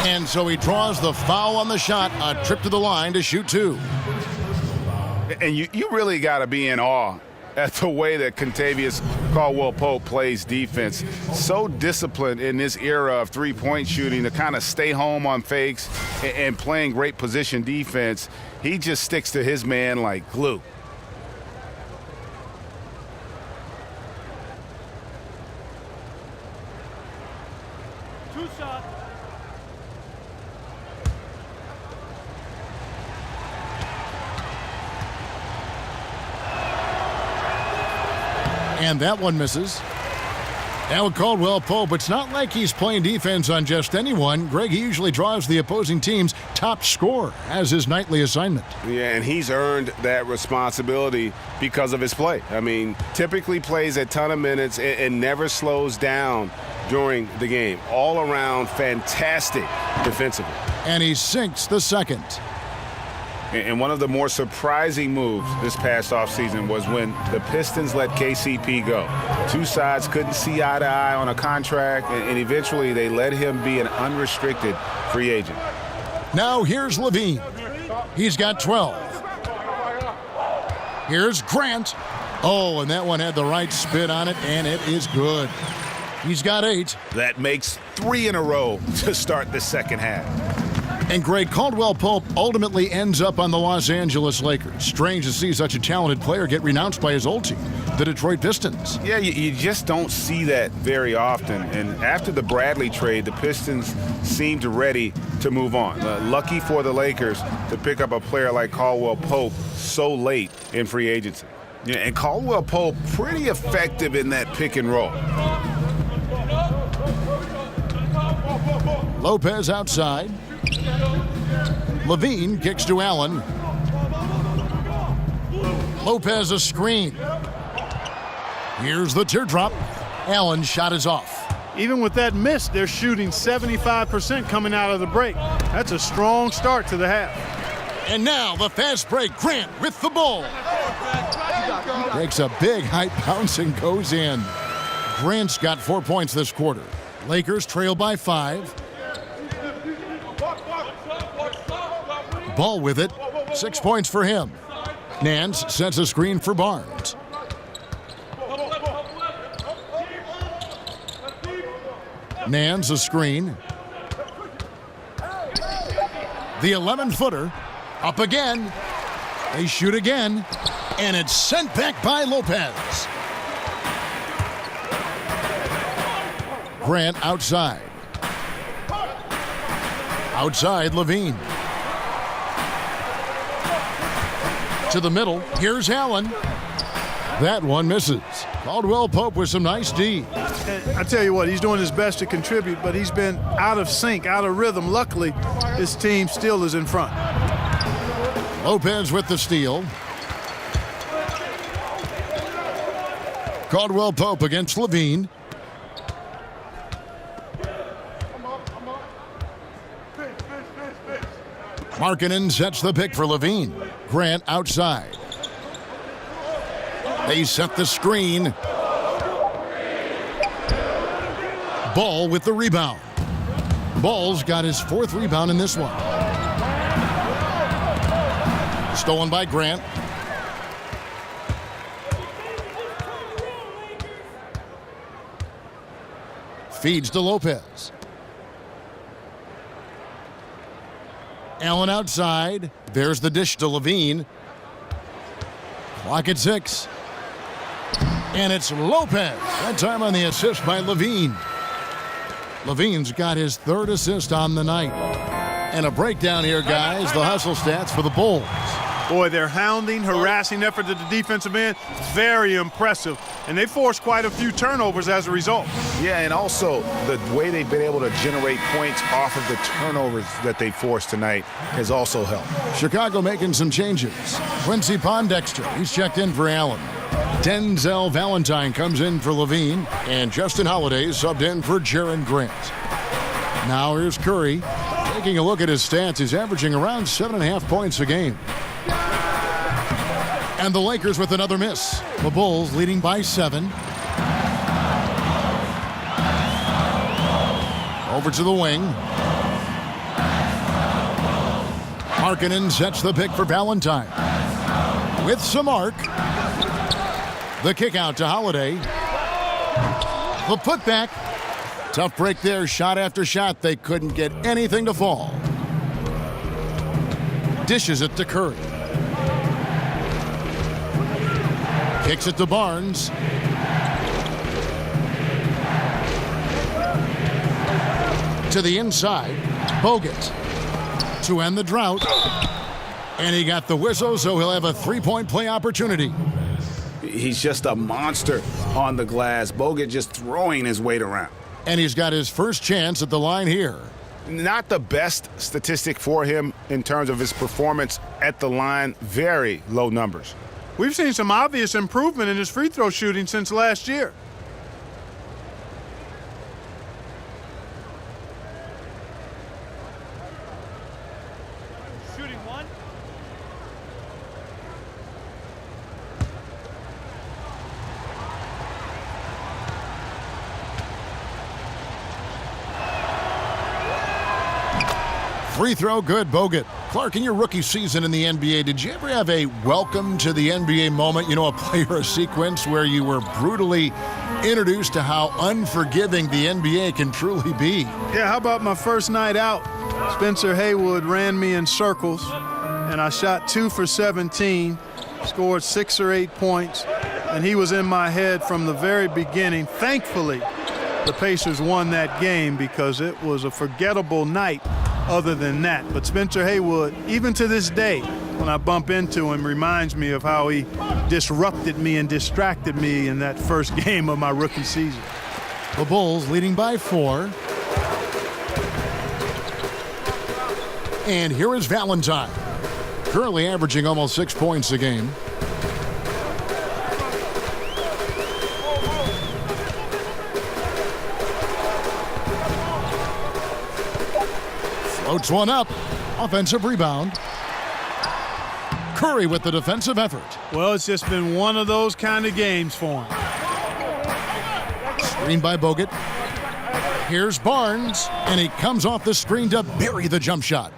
And so he draws the foul on the shot, a trip to the line to shoot 2. And you really got to be in awe at the way that Kentavious Caldwell-Pope plays defense. So disciplined in this era of three-point shooting to kind of stay home on fakes and playing great position defense. He just sticks to his man like glue. And that one misses. Now with Caldwell Pope, it's not like he's playing defense on just anyone. Greg, he usually draws the opposing team's top scorer as his nightly assignment. Yeah, and he's earned that responsibility because of his play. I mean, typically plays a ton of minutes and never slows down during the game. All around fantastic defensively. And he sinks the second. And one of the more surprising moves this past offseason was when the Pistons let KCP go. Two sides couldn't see eye to eye on a contract, and eventually they let him be an unrestricted free agent. Now here's Levine. He's got 12. Here's Grant. Oh, and that one had the right spin on it, and it is good. He's got 8. That makes 3 in a row to start the second half. And Greg, Caldwell Pope ultimately ends up on the Los Angeles Lakers. Strange to see such a talented player get renounced by his old team, the Detroit Pistons. Yeah, you just don't see that very often. And after the Bradley trade, the Pistons seemed ready to move on. Lucky for the Lakers to pick up a player like Caldwell Pope so late in free agency. Yeah, and Caldwell Pope pretty effective in that pick and roll. Lopez outside. Levine kicks to Allen. Lopez a screen. Here's the teardrop. Allen's shot is off. Even with that miss, they're shooting 75% coming out of the break. That's a strong start to the half. And now the fast break. Grant with the ball. Makes a big height bounce and goes in. Grant's got 4 points this quarter. Lakers trail by 5. Ball with it. 6 points for him. Nance sets a screen for Barnes. Nance a screen. The 11-footer up again. They shoot again. And it's sent back by Lopez. Grant outside. Outside Levine. To the middle. Here's Allen. That one misses. Caldwell Pope with some nice D. I tell you what, he's doing his best to contribute, but he's been out of sync, out of rhythm. Luckily, his team still is in front. Lopez with the steal. Caldwell Pope against Levine. Markkanen sets the pick for Levine. Grant outside. They set the screen. Ball with the rebound. Ball's got his 4th rebound in this one. Stolen by Grant. Feeds to Lopez. Allen outside. There's the dish to Levine. Clock at 6. And it's Lopez. That time on the assist by Levine. Levine's got his 3rd assist on the night. And a breakdown here, guys. The hustle stats for the Bulls. Boy, their hounding, harassing effort at the defensive end, very impressive. And they forced quite a few turnovers as a result. Yeah, and also the way they've been able to generate points off of the turnovers that they forced tonight has also helped. Chicago making some changes. Quincy Pondexter, he's checked in for Allen. Denzel Valentine comes in for Levine. And Justin Holiday subbed in for Jaren Grant. Now here's Curry. Taking a look at his stats, he's averaging around 7.5 points a game. And the Lakers with another miss. The Bulls leading by 7. Over to the wing. Markkanen sets the pick for Valentine. With some arc. The kick out to Holiday. The putback. Tough break there, shot after shot. They couldn't get anything to fall. Dishes it to Curry. Kicks it to Barnes. To the inside. Bogut to end the drought. And he got the whistle, so he'll have a 3-point play opportunity. He's just a monster on the glass. Bogut just throwing his weight around. And he's got his first chance at the line here. Not the best statistic for him in terms of his performance at the line. Very low numbers. We've seen some obvious improvement in his free throw shooting since last year. Shooting one. Free throw good, Bogut. Clark, in your rookie season in the NBA, did you ever have a welcome to the NBA moment? You know, a play or a sequence where you were brutally introduced to how unforgiving the NBA can truly be? Yeah, how about my first night out? Spencer Haywood ran me in circles, and I shot 2 for 17, scored 6 or 8 points, and he was in my head from the very beginning. Thankfully, the Pacers won that game because it was a forgettable night other than that. But Spencer Haywood, even to this day, when I bump into him, reminds me of how he disrupted me and distracted me in that first game of my rookie season. The Bulls leading by 4. And here is Valentine, currently averaging almost 6 points a game. Floats one up. Offensive rebound. Curry with the defensive effort. Well, it's just been one of those kind of games for him. Screen by Bogut. Here's Barnes, and he comes off the screen to bury the jump shot.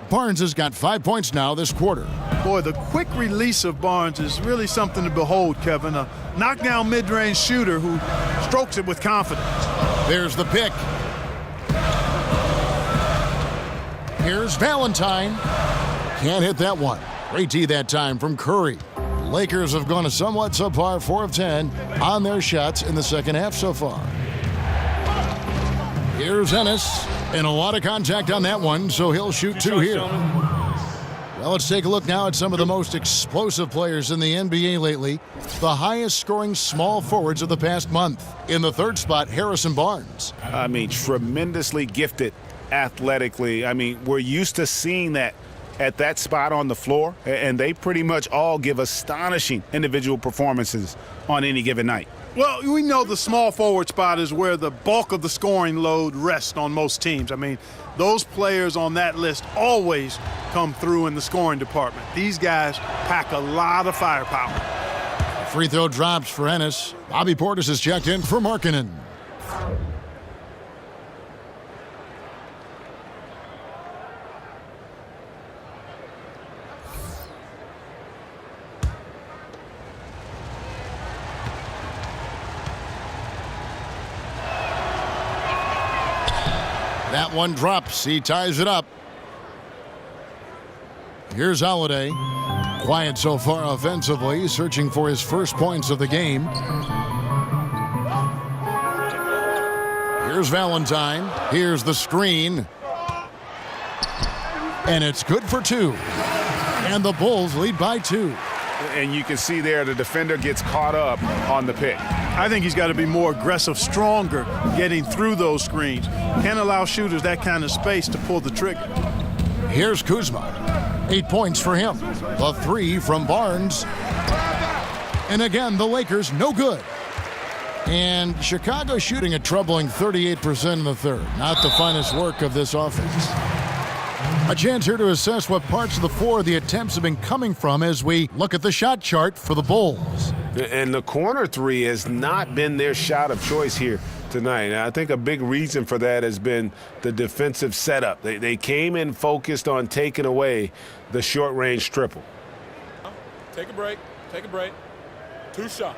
Barnes has got 5 points now this quarter. Boy, the quick release of Barnes is really something to behold, Kevin. A knockdown mid-range shooter who strokes it with confidence. There's the pick. Here's Valentine. Can't hit that one. Great D that time from Curry. Lakers have gone a somewhat subpar 4 of 10 on their shots in the second half so far. Here's Ennis, and a lot of contact on that one, so he'll shoot 2 here. Well, let's take a look now at some of the most explosive players in the NBA lately. The highest scoring small forwards of the past month. In the 3rd spot, Harrison Barnes. I mean, tremendously gifted athletically. I mean, we're used to seeing that at that spot on the floor, and they pretty much all give astonishing individual performances on any given night. Well, we know the small forward spot is where the bulk of the scoring load rests on most teams. I mean, those players on that list always come through in the scoring department. These guys pack a lot of firepower. Free throw drops for Ennis. Bobby Portis is checked in for Markkanen. That one drops. He ties it up. Here's Holiday. Quiet so far offensively, searching for his first points of the game. Here's Valentine. Here's the screen. And it's good for 2. And the Bulls lead by 2. And you can see there the defender gets caught up on the pick. I think he's got to be more aggressive, stronger, getting through those screens. Can't allow shooters that kind of space to pull the trigger. Here's Kuzma. 8 points for him. The 3 from Barnes. And again, the Lakers no good. And Chicago shooting a troubling 38% in the third. Not the finest work of this offense. A chance here to assess what parts of the floor the attempts have been coming from as we look at the shot chart for the Bulls. And the corner 3 has not been their shot of choice here tonight. And I think a big reason for that has been the defensive setup. They came in focused on taking away the short-range triple. Take a break. Take a break. 2 shots.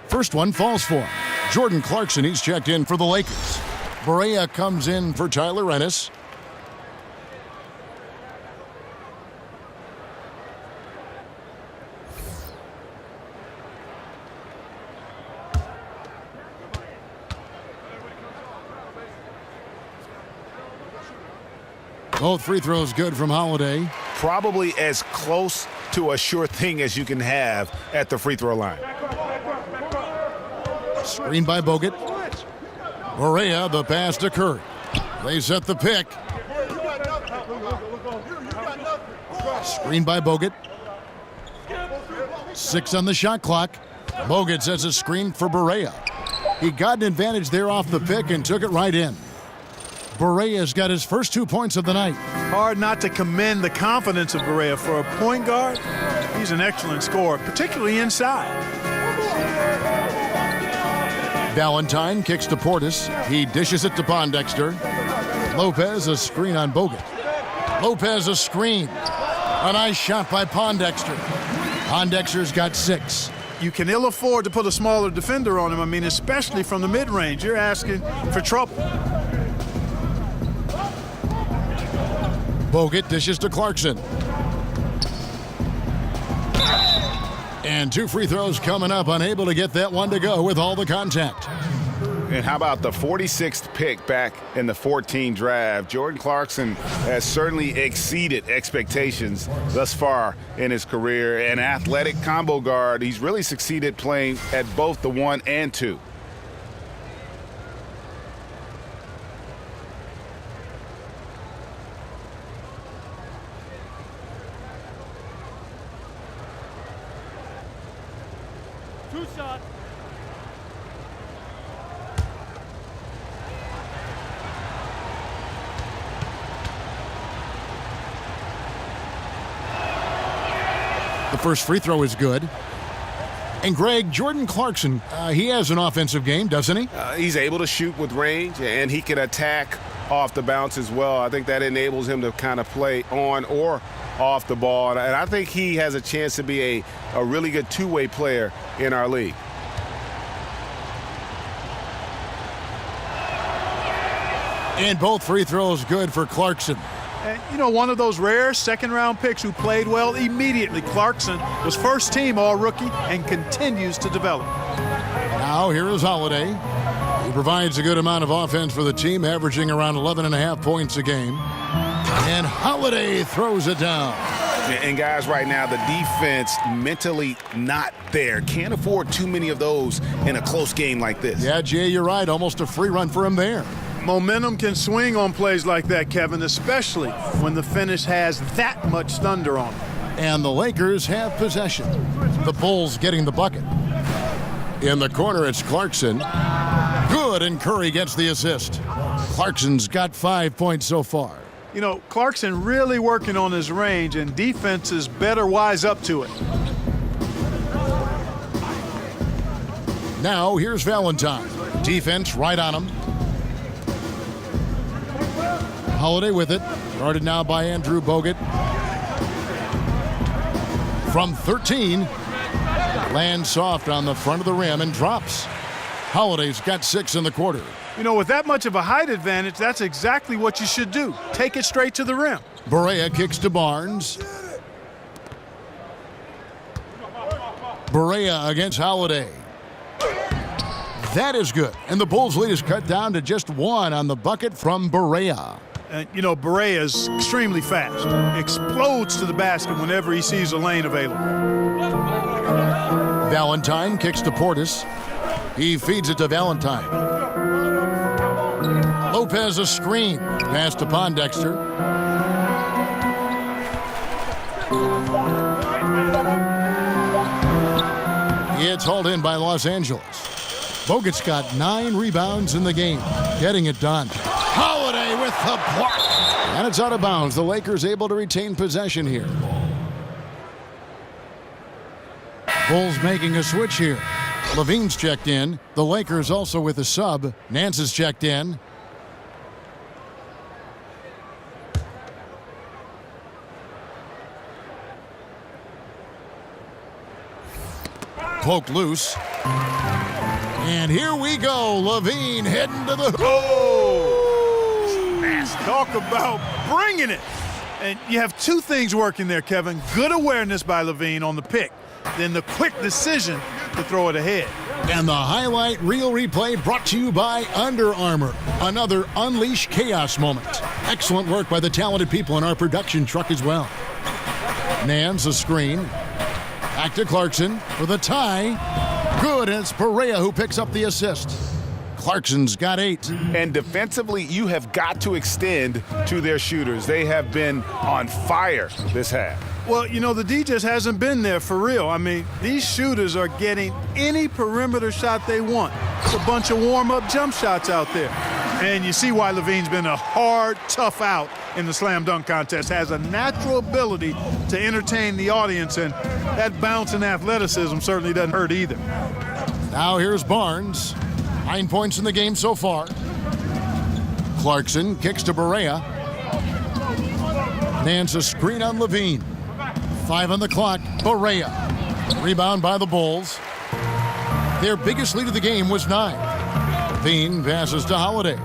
First one falls for him. Jordan Clarkson, he's checked in for the Lakers. Barea comes in for Tyler Ennis. Both free throws good from Holiday. Probably as close to a sure thing as you can have at the free throw line. Screen by Bogut. Barea, the pass to Curry. They set the pick. Screen by Bogut. 6 on the shot clock. Bogut sets a screen for Barea. He got an advantage there off the pick and took it right in. Barea's got his first 2 points of the night. Hard not to commend the confidence of Barea. For a point guard, he's an excellent scorer, particularly inside. Valentine kicks to Portis. He dishes it to Pondexter. Lopez, a screen on Bogut. Lopez, a screen. A nice shot by Pondexter. Pondexter's got 6. You can ill afford to put a smaller defender on him. I mean, especially from the mid-range. You're asking for trouble. Bogut dishes to Clarkson. And 2 free throws coming up, unable to get that one to go with all the contact. And how about the 46th pick back in the 14 draft? Jordan Clarkson has certainly exceeded expectations thus far in his career. An athletic combo guard, he's really succeeded playing at both the 1 and 2. The first free throw is good. And Greg, Jordan Clarkson, he has an offensive game, doesn't he? He's able to shoot with range, and he can attack off the bounce as well. I think that enables him to kind of play on or off the ball. And I think he has a chance to be a really good two-way player in our league. And both free throws good for Clarkson. And, you know, one of those rare second-round picks who played well immediately. Clarkson was first team all-rookie and continues to develop. Now here is Holiday. He provides a good amount of offense for the team, averaging around 11.5 points a game. And Holiday throws it down. And guys, right now, the defense mentally not there. Can't afford too many of those in a close game like this. Yeah, Jay, you're right. Almost a free run for him there. Momentum can swing on plays like that, Kevin, especially when the finish has that much thunder on it. And the Lakers have possession. The Bulls getting the bucket. In the corner, it's Clarkson. Good, and Curry gets the assist. Clarkson's got 5 points so far. You know, Clarkson really working on his range, and defenses better wise up to it. Now, here's Valentine. Defense right on him. Holiday with it. Guarded now by Andrew Bogut. From 13, Lands soft on the front of the rim and drops. Holiday's got 6 in the quarter. You know, with that much of a height advantage, that's exactly what you should do. Take it straight to the rim. Barea kicks to Barnes. Barea against Holiday. That is good. And the Bulls' lead is cut down to just 1 on the bucket from Barea. And, you know, Barea is extremely fast. Explodes to the basket whenever he sees a lane available. Valentine kicks to Portis. He feeds it to Valentine. Lopez a screen. Pass to Pondexter. It's hauled in by Los Angeles. Bogut's got 9 rebounds in the game. Getting it done. Holiday with the block. And it's out of bounds. The Lakers able to retain possession here. Bulls making a switch here. Levine's checked in. The Lakers also with a sub. Nance is checked in. Poked loose. And here we go. Levine heading to the... Talk about bringing it. And you have 2 things working there, Kevin. Good awareness by Levine on the pick. Then the quick decision to throw it ahead. And the highlight reel replay brought to you by Under Armour. Another Unleash Chaos moment. Excellent work by the talented people in our production truck as well. Nance a screen. Back to Clarkson for the tie. Good, and it's Barea who picks up the assist. Clarkson's got 8. And defensively, you have got to extend to their shooters. They have been on fire this half. Well, you know, the D just hasn't been there for real. I mean, these shooters are getting any perimeter shot they want. It's a bunch of warm-up jump shots out there. And you see why Levine's been a hard, tough out in the slam dunk contest. Has a natural ability to entertain the audience, and that bounce and athleticism certainly doesn't hurt either. Now here's Barnes. 9 points in the game so far. Clarkson kicks to Barea. Nance a screen on Levine. 5 on the clock. Barea. Rebound by the Bulls. Their biggest lead of the game was 9. Levine passes to Holiday.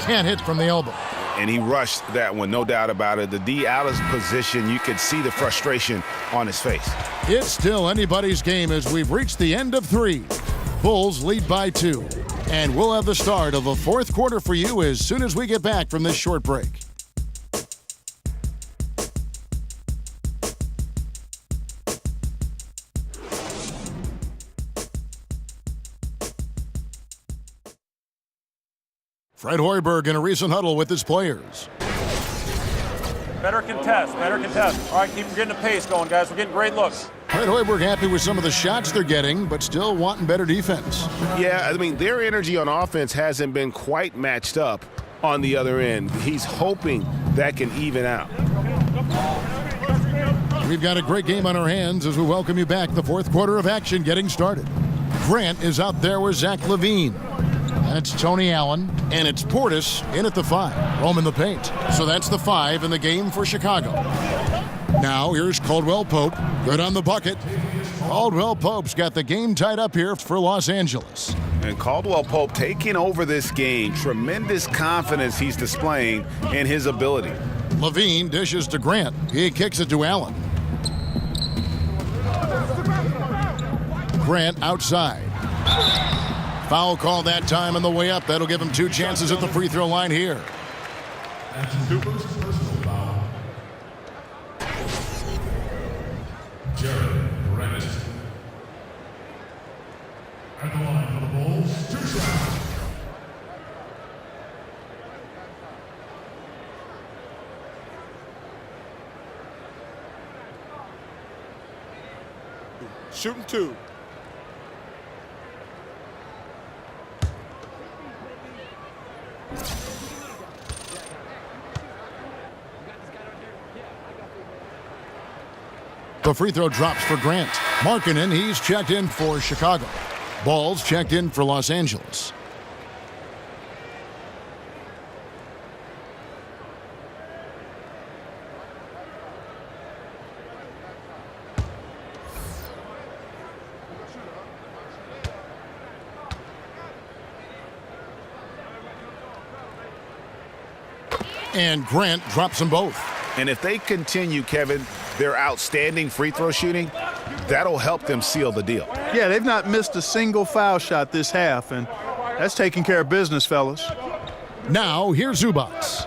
Can't hit from the elbow. And he rushed that one, no doubt about it. The D out of position, you could see the frustration on his face. It's still anybody's game as we've reached the end of 3. Bulls lead by 2. And we'll have the start of the 4th quarter for you as soon as we get back from this short break. Fred Hoiberg in a recent huddle with his players. Better contest, better contest. All right, keep getting the pace going, guys. We're getting great looks. Fred Hoiberg happy with some of the shots they're getting, but still wanting better defense. Yeah, I mean, their energy on offense hasn't been quite matched up on the other end. He's hoping that can even out. We've got a great game on our hands as we welcome you back. The 4th quarter of action getting started. Grant is out there with Zach Levine. That's Tony Allen, and it's Portis in at the 5. Rome in the paint. So that's the 5 in the game for Chicago. Now here's Caldwell Pope. Good on the bucket. Caldwell Pope's got the game tied up here for Los Angeles. And Caldwell Pope taking over this game. Tremendous confidence he's displaying in his ability. Levine dishes to Grant. He kicks it to Allen. Grant outside. Foul call that time on the way up. That'll give him 2 chances at the free throw line here. At the line for the Bulls, 2 shots. Shooting 2. The free throw drops for Grant. Markkanen, he's checked in for Chicago. Ball's checked in for Los Angeles. And Grant drops them both. And if they continue, Kevin, their outstanding free throw shooting, that'll help them seal the deal. Yeah, they've not missed a single foul shot this half, and that's taking care of business, fellas. Now, here's Zubac.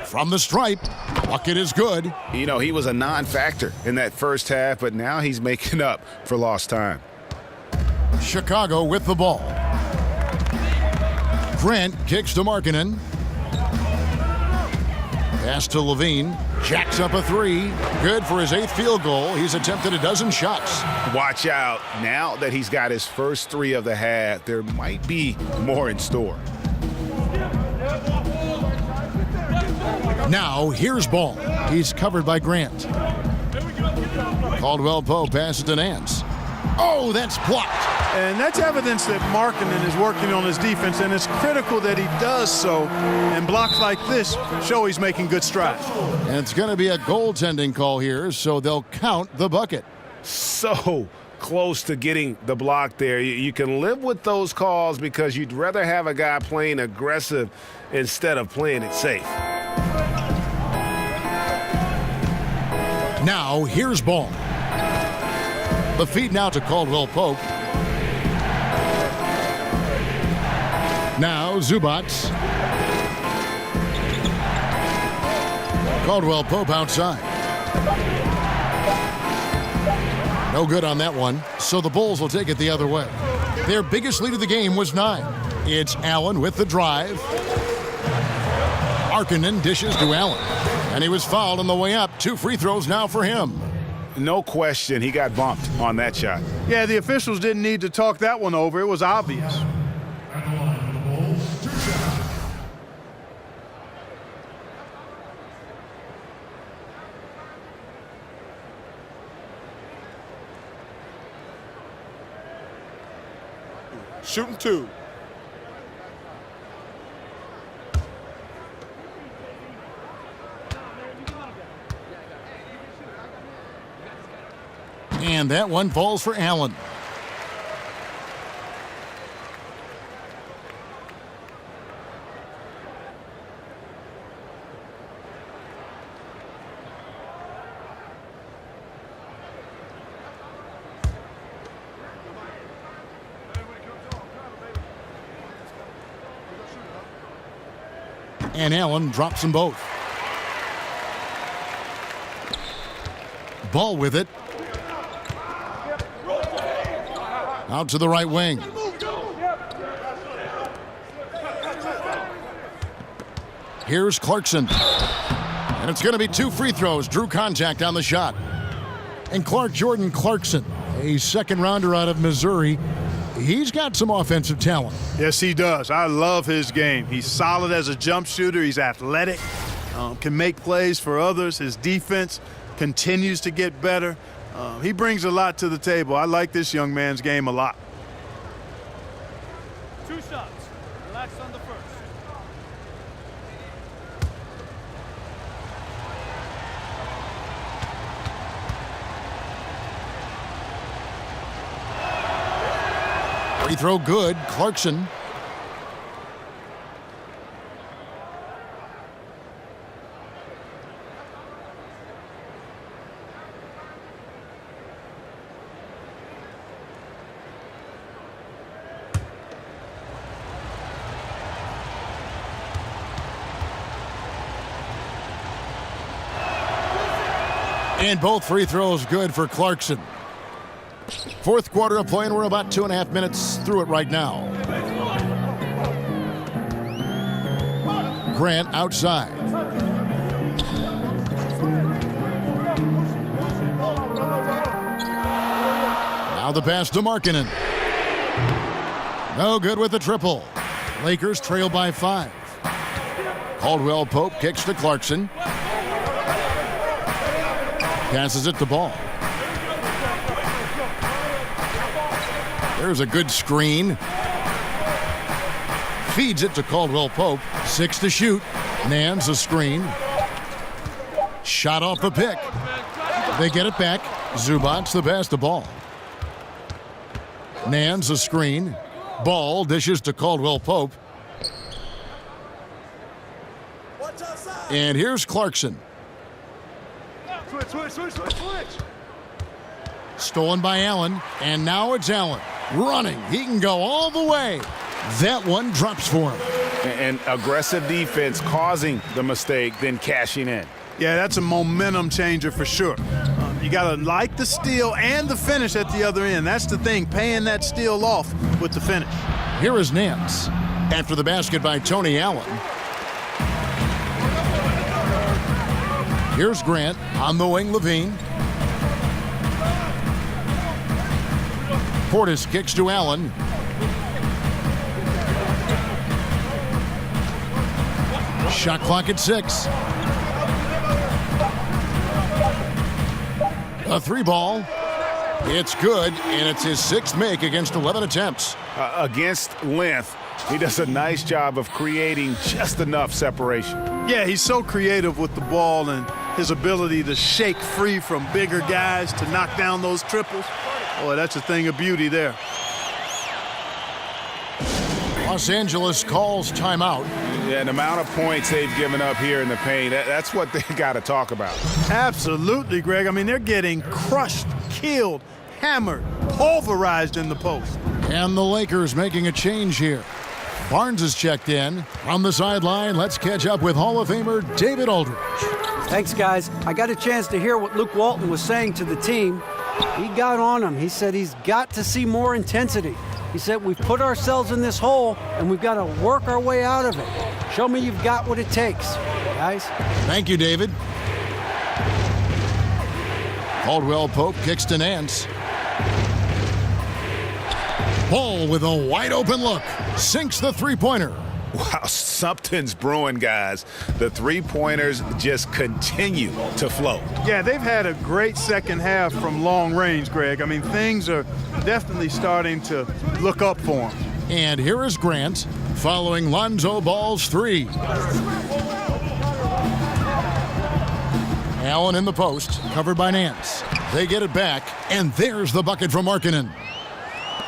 From the stripe, bucket is good. You know, he was a non-factor in that first half, but now he's making up for lost time. Chicago with the ball. Grant kicks to Markkanen. Pass to Levine. Jacks up a three. Good for his 8th field goal. He's attempted a dozen shots. Watch out. Now that he's got his first 3 of the half, there might be more in store. Now, here's Ball. He's covered by Grant. Caldwell Pope passes to Nance. Oh, that's blocked. And that's evidence that Markkanen is working on his defense, and it's critical that he does so. And blocks like this show he's making good strides. And it's going to be a goaltending call here, so they'll count the bucket. So close to getting the block there. You can live with those calls because you'd rather have a guy playing aggressive instead of playing it safe. Now, here's Ball. The feed now to Caldwell Pope. Now, Zubac. Caldwell Pope outside. No good on that one, so the Bulls will take it the other way. Their biggest lead of the game was 9. It's Allen with the drive. Markkanen dishes to Allen. And he was fouled on the way up. 2 free throws now for him. No question, he got bumped on that shot. Yeah, the officials didn't need to talk that one over. It was obvious. At the line for the Bulls, 2 shots. Shooting 2. And that one falls for Allen. And Allen drops them both. Ball with it. Out to the right wing. Here's Clarkson. And it's going to be 2 free throws. Drew contact on the shot. And Jordan Clarkson, a second rounder out of Missouri. He's got some offensive talent. Yes, he does. I love his game. He's solid as a jump shooter. He's athletic, can make plays for others. His defense continues to get better. He brings a lot to the table. I like this young man's game a lot. 2 shots. Relax on the first. Free throw good. Clarkson. And both free throws good for Clarkson. 4th quarter of play, and we're about 2.5 minutes through it right now. Grant outside. Now the pass to Markkanen. No good with the triple. Lakers trail by 5. Caldwell Pope kicks to Clarkson. Passes it to Ball. There's a good screen. Feeds it to Caldwell Pope. 6 to shoot. Nance a screen. Shot off the pick. They get it back. Zubac the pass to Ball. Nance a screen. Ball dishes to Caldwell Pope. And here's Clarkson. Switch. Stolen by Allen, and now it's Allen. Running, he can go all the way. That one drops for him. And aggressive defense causing the mistake, then cashing in. Yeah, that's a momentum changer for sure. You got to like the steal and the finish at the other end. That's the thing, paying that steal off with the finish. Here is Nance. After the basket by Tony Allen. Here's Grant on the wing, Levine. Portis kicks to Allen. Shot clock at 6. A 3-ball. It's good, and it's his 6th make against 11 attempts. Against length, he does a nice job of creating just enough separation. Yeah, he's so creative with the ball and his ability to shake free from bigger guys to knock down those triples. Boy, that's a thing of beauty there. Los Angeles calls timeout. Yeah, and the amount of points they've given up here in the paint, that's what they got to talk about. Absolutely, Greg. I mean, they're getting crushed, killed, hammered, pulverized in the post. And the Lakers making a change here. Barnes is checked in. On the sideline, let's catch up with Hall of Famer David Aldridge. Thanks, guys. I got a chance to hear what Luke Walton was saying to the team. He got on him. He said he's got to see more intensity. He said we've put ourselves in this hole, and we've got to work our way out of it. Show me you've got what it takes, guys. Thank you, David. Caldwell Pope kicks to Nance. Ball with a wide open look. Sinks the three-pointer. Wow, something's brewing, guys. The three-pointers just continue to flow. Yeah, they've had a great second half from long range, Greg. I mean, things are definitely starting to look up for them. And here is Grant following Lonzo Ball's 3. Allen in the post, covered by Nance. They get it back, and there's the bucket from Markkanen.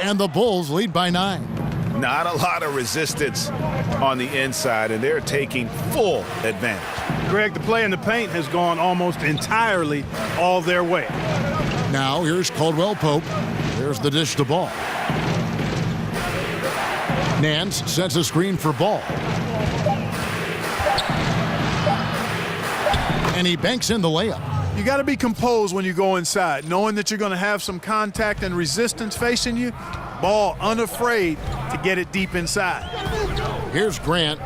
And the Bulls lead by 9. Not a lot of resistance on the inside, and they're taking full advantage. Greg, the play in the paint has gone almost entirely all their way. Now here's Caldwell Pope. There's the dish to Ball. Nance sets a screen for Ball. And he banks in the layup. You got to be composed when you go inside, knowing that you're going to have some contact and resistance facing you. Ball unafraid to get it deep inside. Here's Grant.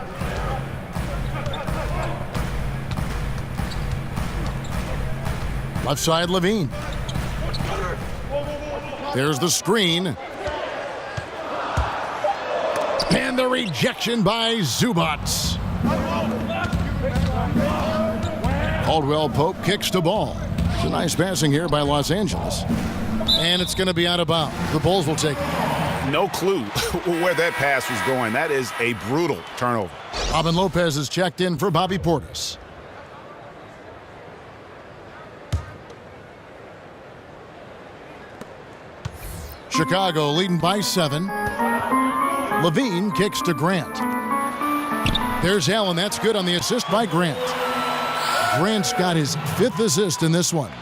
Left side, Levine. There's the screen. And the rejection by Zubats. Caldwell Pope kicks to Ball. It's a nice passing here by Los Angeles. And it's going to be out of bounds. The Bulls will take it. No clue where that pass was going. That is a brutal turnover. Robin Lopez is checked in for Bobby Portis. Chicago leading by 7. Levine kicks to Grant. There's Allen. That's good on the assist by Grant. Grant's got his 5th assist in this one.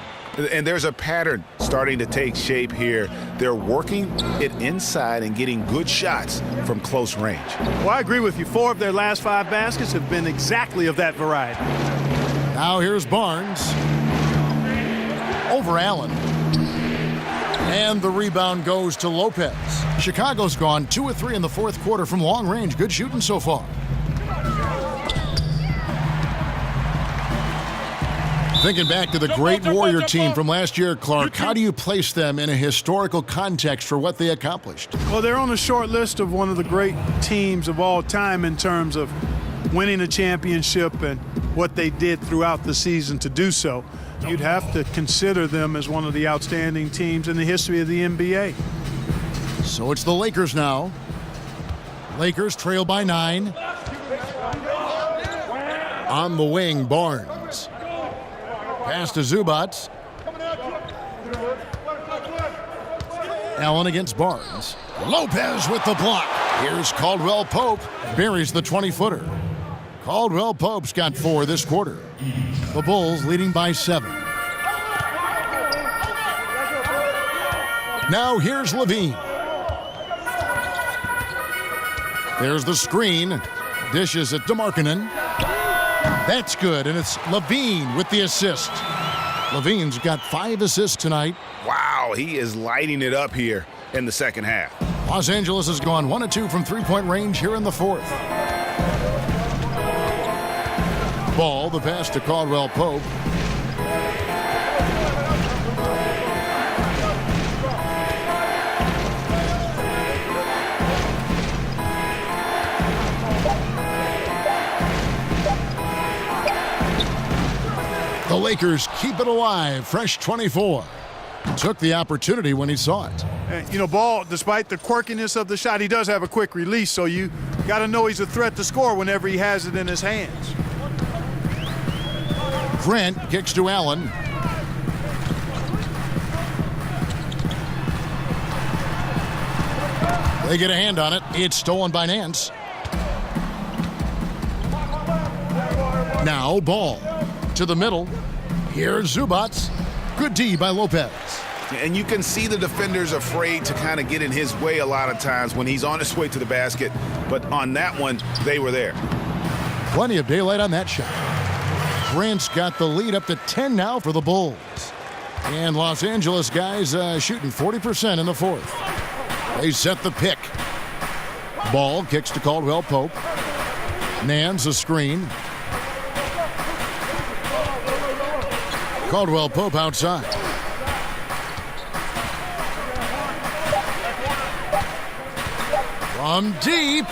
And there's a pattern starting to take shape here. They're working it inside and getting good shots from close range. Well, I agree with you. 4 of their last 5 baskets have been exactly of that variety. Now here's Barnes. Over Allen. And the rebound goes to Lopez. Chicago's gone 2 of 3 in the 4th quarter from long range. Good shooting so far. Thinking back to the great Warrior team from last year, Clark, how do you place them in a historical context for what they accomplished? Well, they're on a short list of one of the great teams of all time in terms of winning a championship and what they did throughout the season to do so. You'd have to consider them as one of the outstanding teams in the history of the NBA. So it's the Lakers now. Lakers trail by 9. On the wing, Barnes. Pass to Zubats. Allen against Barnes. Lopez with the block. Here's Caldwell Pope. Buries the 20-footer. Caldwell Pope's got 4 this quarter. The Bulls leading by 7. Now here's Levine. There's the screen. Dishes it to Markkanen. That's good, and it's Levine with the assist. Levine's got 5 assists tonight. Wow, he is lighting it up here in the second half. Los Angeles has gone 1 of 2 from three-point range here in the 4th. Ball, the pass to Caldwell Pope. The Lakers keep it alive. Fresh 24. Took the opportunity when he saw it. And, you know, Ball, despite the quirkiness of the shot, he does have a quick release, so you got to know he's a threat to score whenever he has it in his hands. Grant kicks to Allen. They get a hand on it. It's stolen by Nance. Now Ball to the middle. Here's Zubats. Good D by Lopez. And you can see the defenders afraid to kind of get in his way a lot of times when he's on his way to the basket. But on that one, they were there. Plenty of daylight on that shot. Grant's got the lead up to 10 now for the Bulls. And Los Angeles guys shooting 40% in the 4th. They set the pick. Ball kicks to Caldwell Pope. Nance a screen. Caldwell Pope outside. From deep.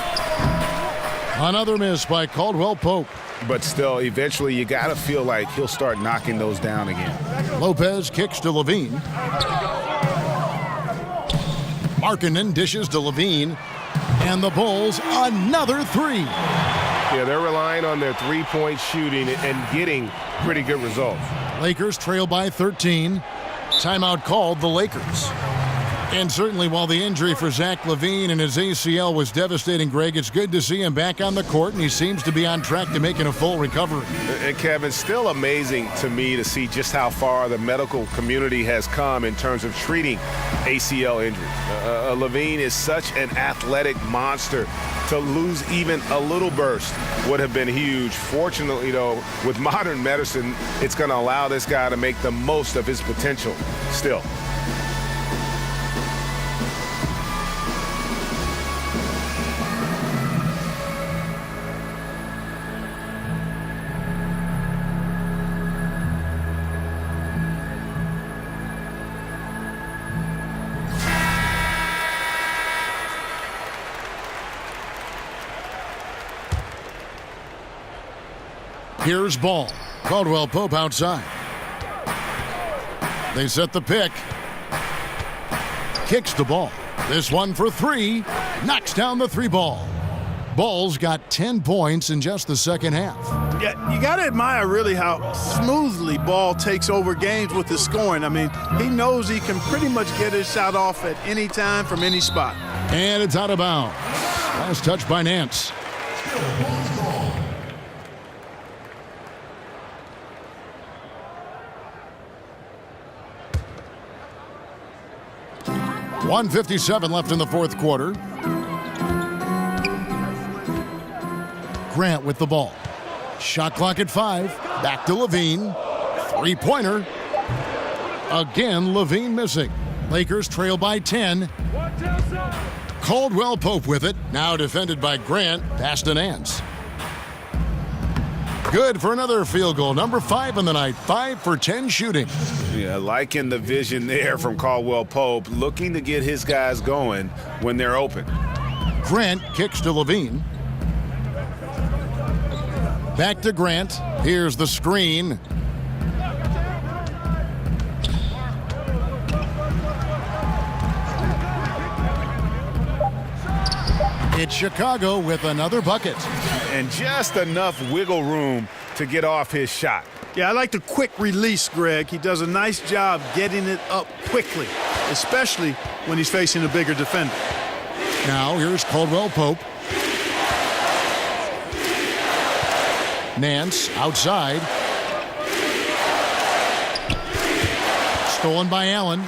Another miss by Caldwell Pope. But still, eventually you got to feel like he'll start knocking those down again. Lopez kicks to Levine. Markkanen dishes to Levine. And the Bulls, another 3. Yeah, they're relying on their three-point shooting and getting pretty good results. Lakers trail by 13. Timeout called the Lakers. And certainly while the injury for Zach LaVine and his ACL was devastating, Greg, it's good to see him back on the court, and he seems to be on track to making a full recovery. And Kevin, still amazing to me to see just how far the medical community has come in terms of treating ACL injuries. LaVine is such an athletic monster. To lose even a little burst would have been huge. Fortunately, though, with modern medicine, it's going to allow this guy to make the most of his potential still. Here's Ball. Caldwell Pope outside. They set the pick. Kicks the ball. This one for 3. Knocks down the 3 ball. Ball's got 10 points in just the second half. Yeah, you got to admire really how smoothly Ball takes over games with his scoring. I mean, he knows he can pretty much get his shot off at any time from any spot. And it's out of bounds. Last touch by Nance. 1:57 left in the 4th quarter. Grant with the ball. Shot clock at 5. Back to Levine. 3-pointer. Again, Levine missing. Lakers trail by 10. Caldwell Pope with it. Now defended by Grant. Pass to Nance. Good for another field goal. Number 5 in the night. 5 for 10 shooting. Yeah, liking the vision there from Caldwell Pope, looking to get his guys going when they're open. Grant kicks to Levine. Back to Grant. Here's the screen. It's Chicago with another bucket. And just enough wiggle room to get off his shot. Yeah, I like the quick release, Greg. He does a nice job getting it up quickly, especially when he's facing a bigger defender. Now here's Caldwell Pope. Nance outside. Stolen by Allen.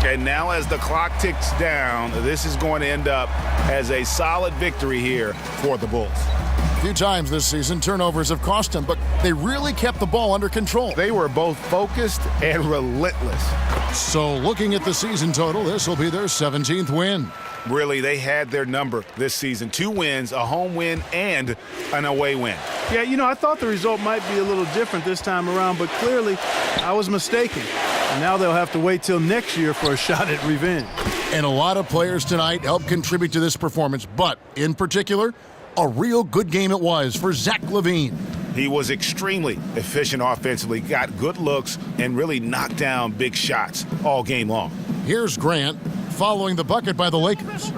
And now as the clock ticks down, this is going to end up as a solid victory here for the Bulls. A few times this season, turnovers have cost them, but they really kept the ball under control. They were both focused and relentless. So looking at the season total, this will be their 17th win. Really, they had their number this season. 2 wins, a home win, and an away win. Yeah, you know, I thought the result might be a little different this time around, but clearly I was mistaken. And now they'll have to wait till next year for a shot at revenge. And a lot of players tonight helped contribute to this performance, but in particular, a real good game it was for Zach LaVine. He was extremely efficient offensively, got good looks, and really knocked down big shots all game long. Here's Grant following the bucket by the Lakers.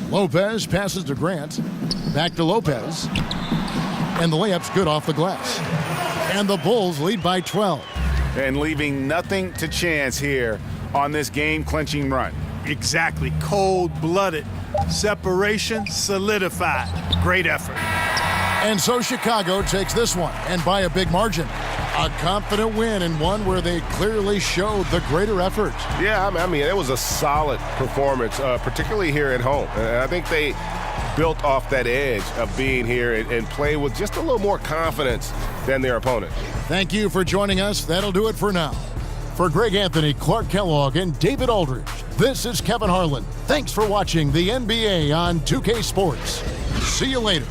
Lopez passes to Grant. Back to Lopez. And the layup's good off the glass. And the Bulls lead by 12. And leaving nothing to chance here on this game-clinching run. Exactly. Cold-blooded. Separation solidified. Great effort. And so Chicago takes this one, and by a big margin. A confident win, and one where they clearly showed the greater effort. Yeah, I mean, it was a solid performance, particularly here at home. And I think they built off that edge of being here and play with just a little more confidence than their opponent. Thank you for joining us. That'll do it for now. For Greg Anthony, Clark Kellogg, and David Aldridge, this is Kevin Harlan. Thanks for watching the NBA on 2K Sports. See you later.